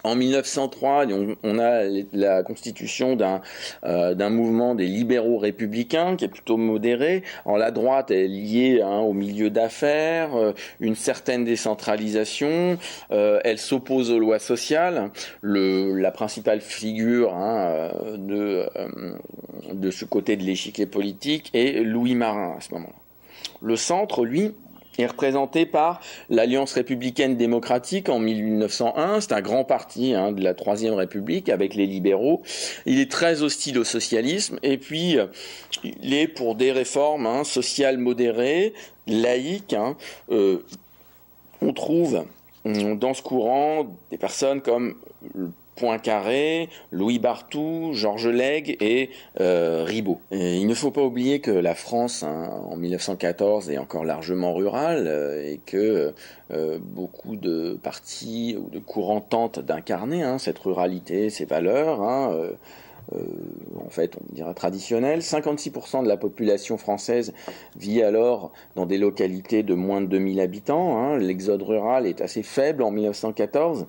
En 1903, on a la constitution d'un mouvement des libéraux républicains qui est plutôt modéré. Alors, la droite est liée au milieu d'affaires, une certaine décentralisation. Elle s'oppose aux lois sociales. La principale figure de ce côté de l'échiquier politique est Louis Marin à ce moment-là. Le centre, lui, est représenté par l'Alliance républicaine démocratique en 1901. C'est un grand parti de la Troisième République avec les libéraux. Il est très hostile au socialisme et puis il est pour des réformes sociales modérées, laïques. On trouve dans ce courant des personnes comme Poincaré, Louis Barthou, Georges Lègue et Ribot. Et il ne faut pas oublier que la France, en 1914, est encore largement rurale et que beaucoup de partis ou de courants tentent d'incarner cette ruralité, ces valeurs. En fait, on dirait traditionnel. 56% de la population française vit alors dans des localités de moins de 2000 habitants. L'exode rural est assez faible en 1914.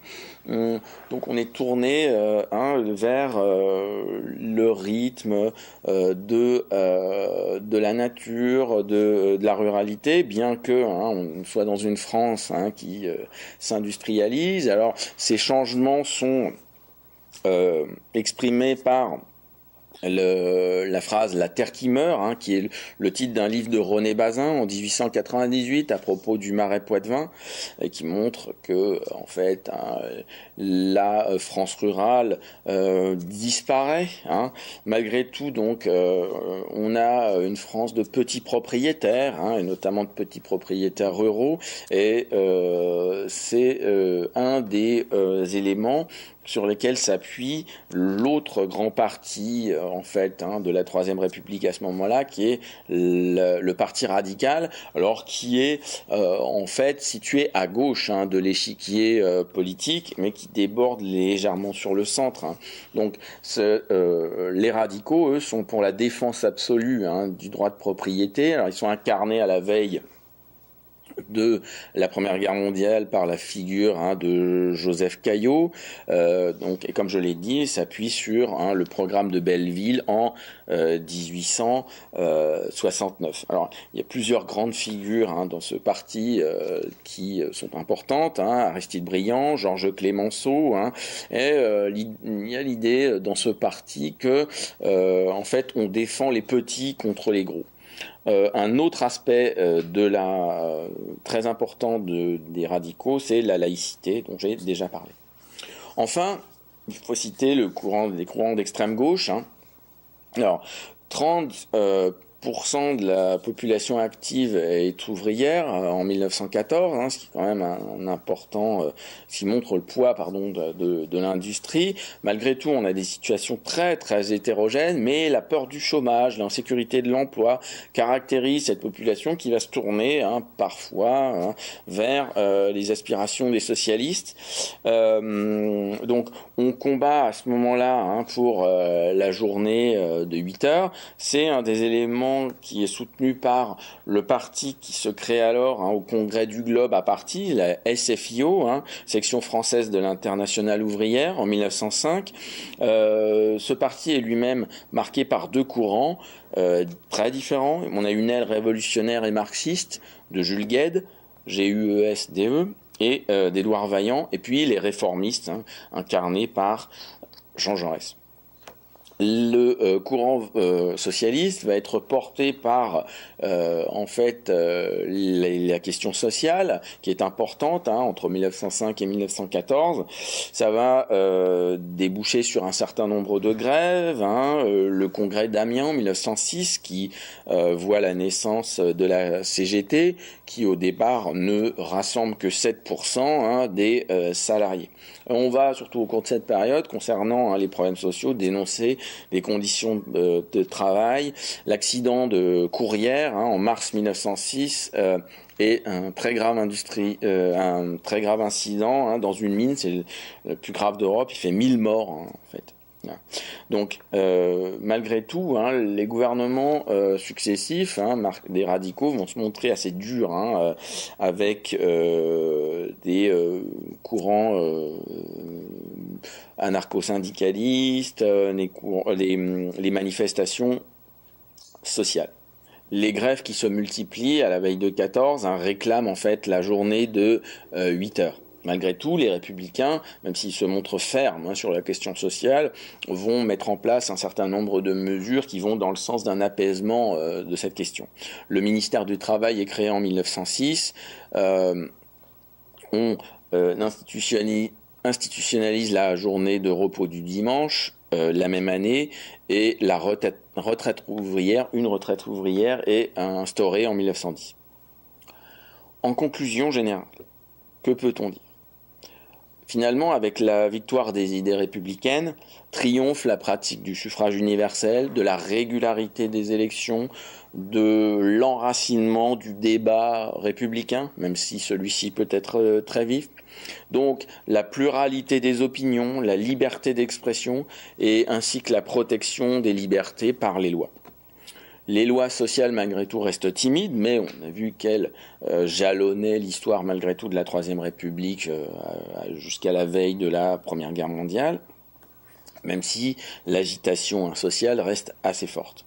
Donc on est tourné vers le rythme de la nature, de la ruralité, bien que on soit dans une France qui s'industrialise. Alors ces changements sont exprimé par la phrase « La terre qui meurt », qui est le titre d'un livre de René Bazin en 1898 à propos du Marais Poitevin, et qui montre que en fait la France rurale disparaît. Malgré tout, donc, on a une France de petits propriétaires, et notamment de petits propriétaires ruraux, et c'est un des éléments sur lesquels s'appuie l'autre grand parti en fait de la Troisième République à ce moment-là, qui est le Parti radical, alors qui est en fait situé à gauche de l'échiquier politique, mais qui déborde légèrement sur le centre. Donc les radicaux, eux, sont pour la défense absolue du droit de propriété. Alors ils sont incarnés à la veille de la Première Guerre mondiale par la figure de Joseph Caillaux, et comme je l'ai dit, s'appuie sur le programme de Belleville en 1869. Alors, il y a plusieurs grandes figures dans ce parti qui sont importantes, Aristide Briand, Georges Clémenceau, et il y a l'idée dans ce parti que en fait on défend les petits contre les gros. Un autre aspect très important des radicaux, c'est la laïcité, dont j'ai déjà parlé. Enfin, il faut citer les courants d'extrême gauche. Alors, 30% 40% de la population active est ouvrière en 1914, ce qui est quand même un important, ce qui montre le poids, de l'industrie. Malgré tout, on a des situations très très hétérogènes, mais la peur du chômage, l'insécurité de l'emploi caractérise cette population qui va se tourner parfois vers les aspirations des socialistes. Donc on combat à ce moment-là pour la journée de 8 heures. C'est un des éléments qui est soutenu par le parti qui se crée alors au Congrès du Globe à Paris, la SFIO, section française de l'Internationale ouvrière en 1905. Ce parti est lui-même marqué par deux courants très différents. On a une aile révolutionnaire et marxiste de Jules Guesde, GUESDE, et d'Édouard Vaillant, et puis les réformistes incarnés par Jean Jaurès. Le courant socialiste va être porté par la question sociale qui est importante entre 1905 et 1914. Ça va déboucher sur un certain nombre de grèves, le congrès d'Amiens en 1906 qui voit la naissance de la CGT qui au départ ne rassemble que 7% des salariés. On va surtout au cours de cette période concernant les problèmes sociaux dénoncer les conditions de travail, l'accident de Courrières en mars 1906 et un très grave incident dans une mine, c'est le plus grave d'Europe, il fait 1000 morts en fait. Donc, malgré tout, les gouvernements successifs, des radicaux, vont se montrer assez durs avec des courants anarcho-syndicalistes, les manifestations sociales. Les grèves qui se multiplient à la veille de 14 réclament en fait la journée de 8 heures. Malgré tout, les républicains, même s'ils se montrent fermes sur la question sociale, vont mettre en place un certain nombre de mesures qui vont dans le sens d'un apaisement de cette question. Le ministère du Travail est créé en 1906. On institutionnalise la journée de repos du dimanche la même année et la retraite ouvrière, une retraite ouvrière est instaurée en 1910. En conclusion générale, que peut-on dire ? Finalement, avec la victoire des idées républicaines, triomphe la pratique du suffrage universel, de la régularité des élections, de l'enracinement du débat républicain, même si celui-ci peut être très vif. Donc, la pluralité des opinions, la liberté d'expression, et ainsi que la protection des libertés par les lois. Les lois sociales, malgré tout, restent timides, mais on a vu qu'elles jalonnaient l'histoire, malgré tout, de la Troisième République jusqu'à la veille de la Première Guerre mondiale, même si l'agitation sociale reste assez forte.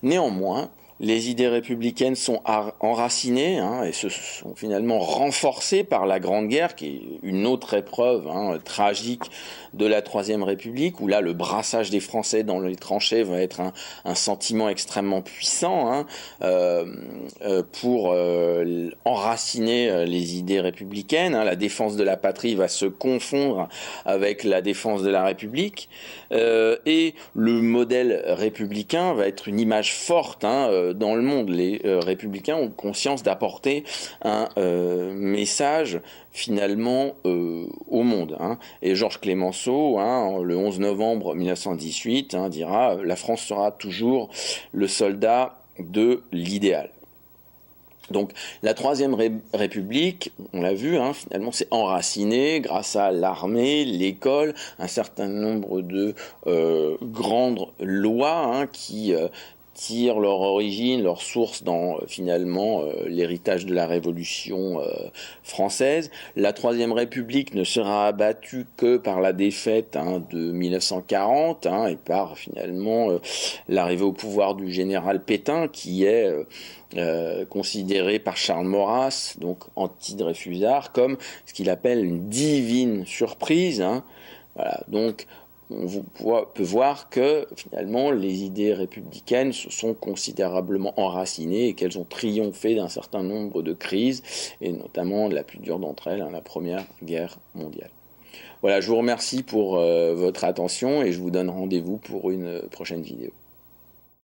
Néanmoins, les idées républicaines sont enracinées et se sont finalement renforcées par la Grande Guerre, qui est une autre épreuve tragique de la Troisième République, où là le brassage des Français dans les tranchées va être un sentiment extrêmement puissant pour enraciner les idées républicaines. La défense de la patrie va se confondre avec la défense de la République, et le modèle républicain va être une image forte dans le monde. Les républicains ont conscience d'apporter un message finalement au monde. Et Georges Clemenceau, le 11 novembre 1918, dira « La France sera toujours le soldat de l'idéal ». Donc la Troisième République, on l'a vu, finalement c'est enraciné grâce à l'armée, l'école, un certain nombre de grandes lois qui tirent leur origine, leur source dans finalement l'héritage de la Révolution française. La Troisième République ne sera abattue que par la défaite de 1940 et par finalement l'arrivée au pouvoir du général Pétain qui est considéré par Charles Maurras, donc anti-Dreyfusard, comme ce qu'il appelle une divine surprise. Voilà, donc on peut voir que finalement les idées républicaines se sont considérablement enracinées et qu'elles ont triomphé d'un certain nombre de crises, et notamment la plus dure d'entre elles, la Première Guerre mondiale. Voilà, je vous remercie pour votre attention et je vous donne rendez-vous pour une prochaine vidéo.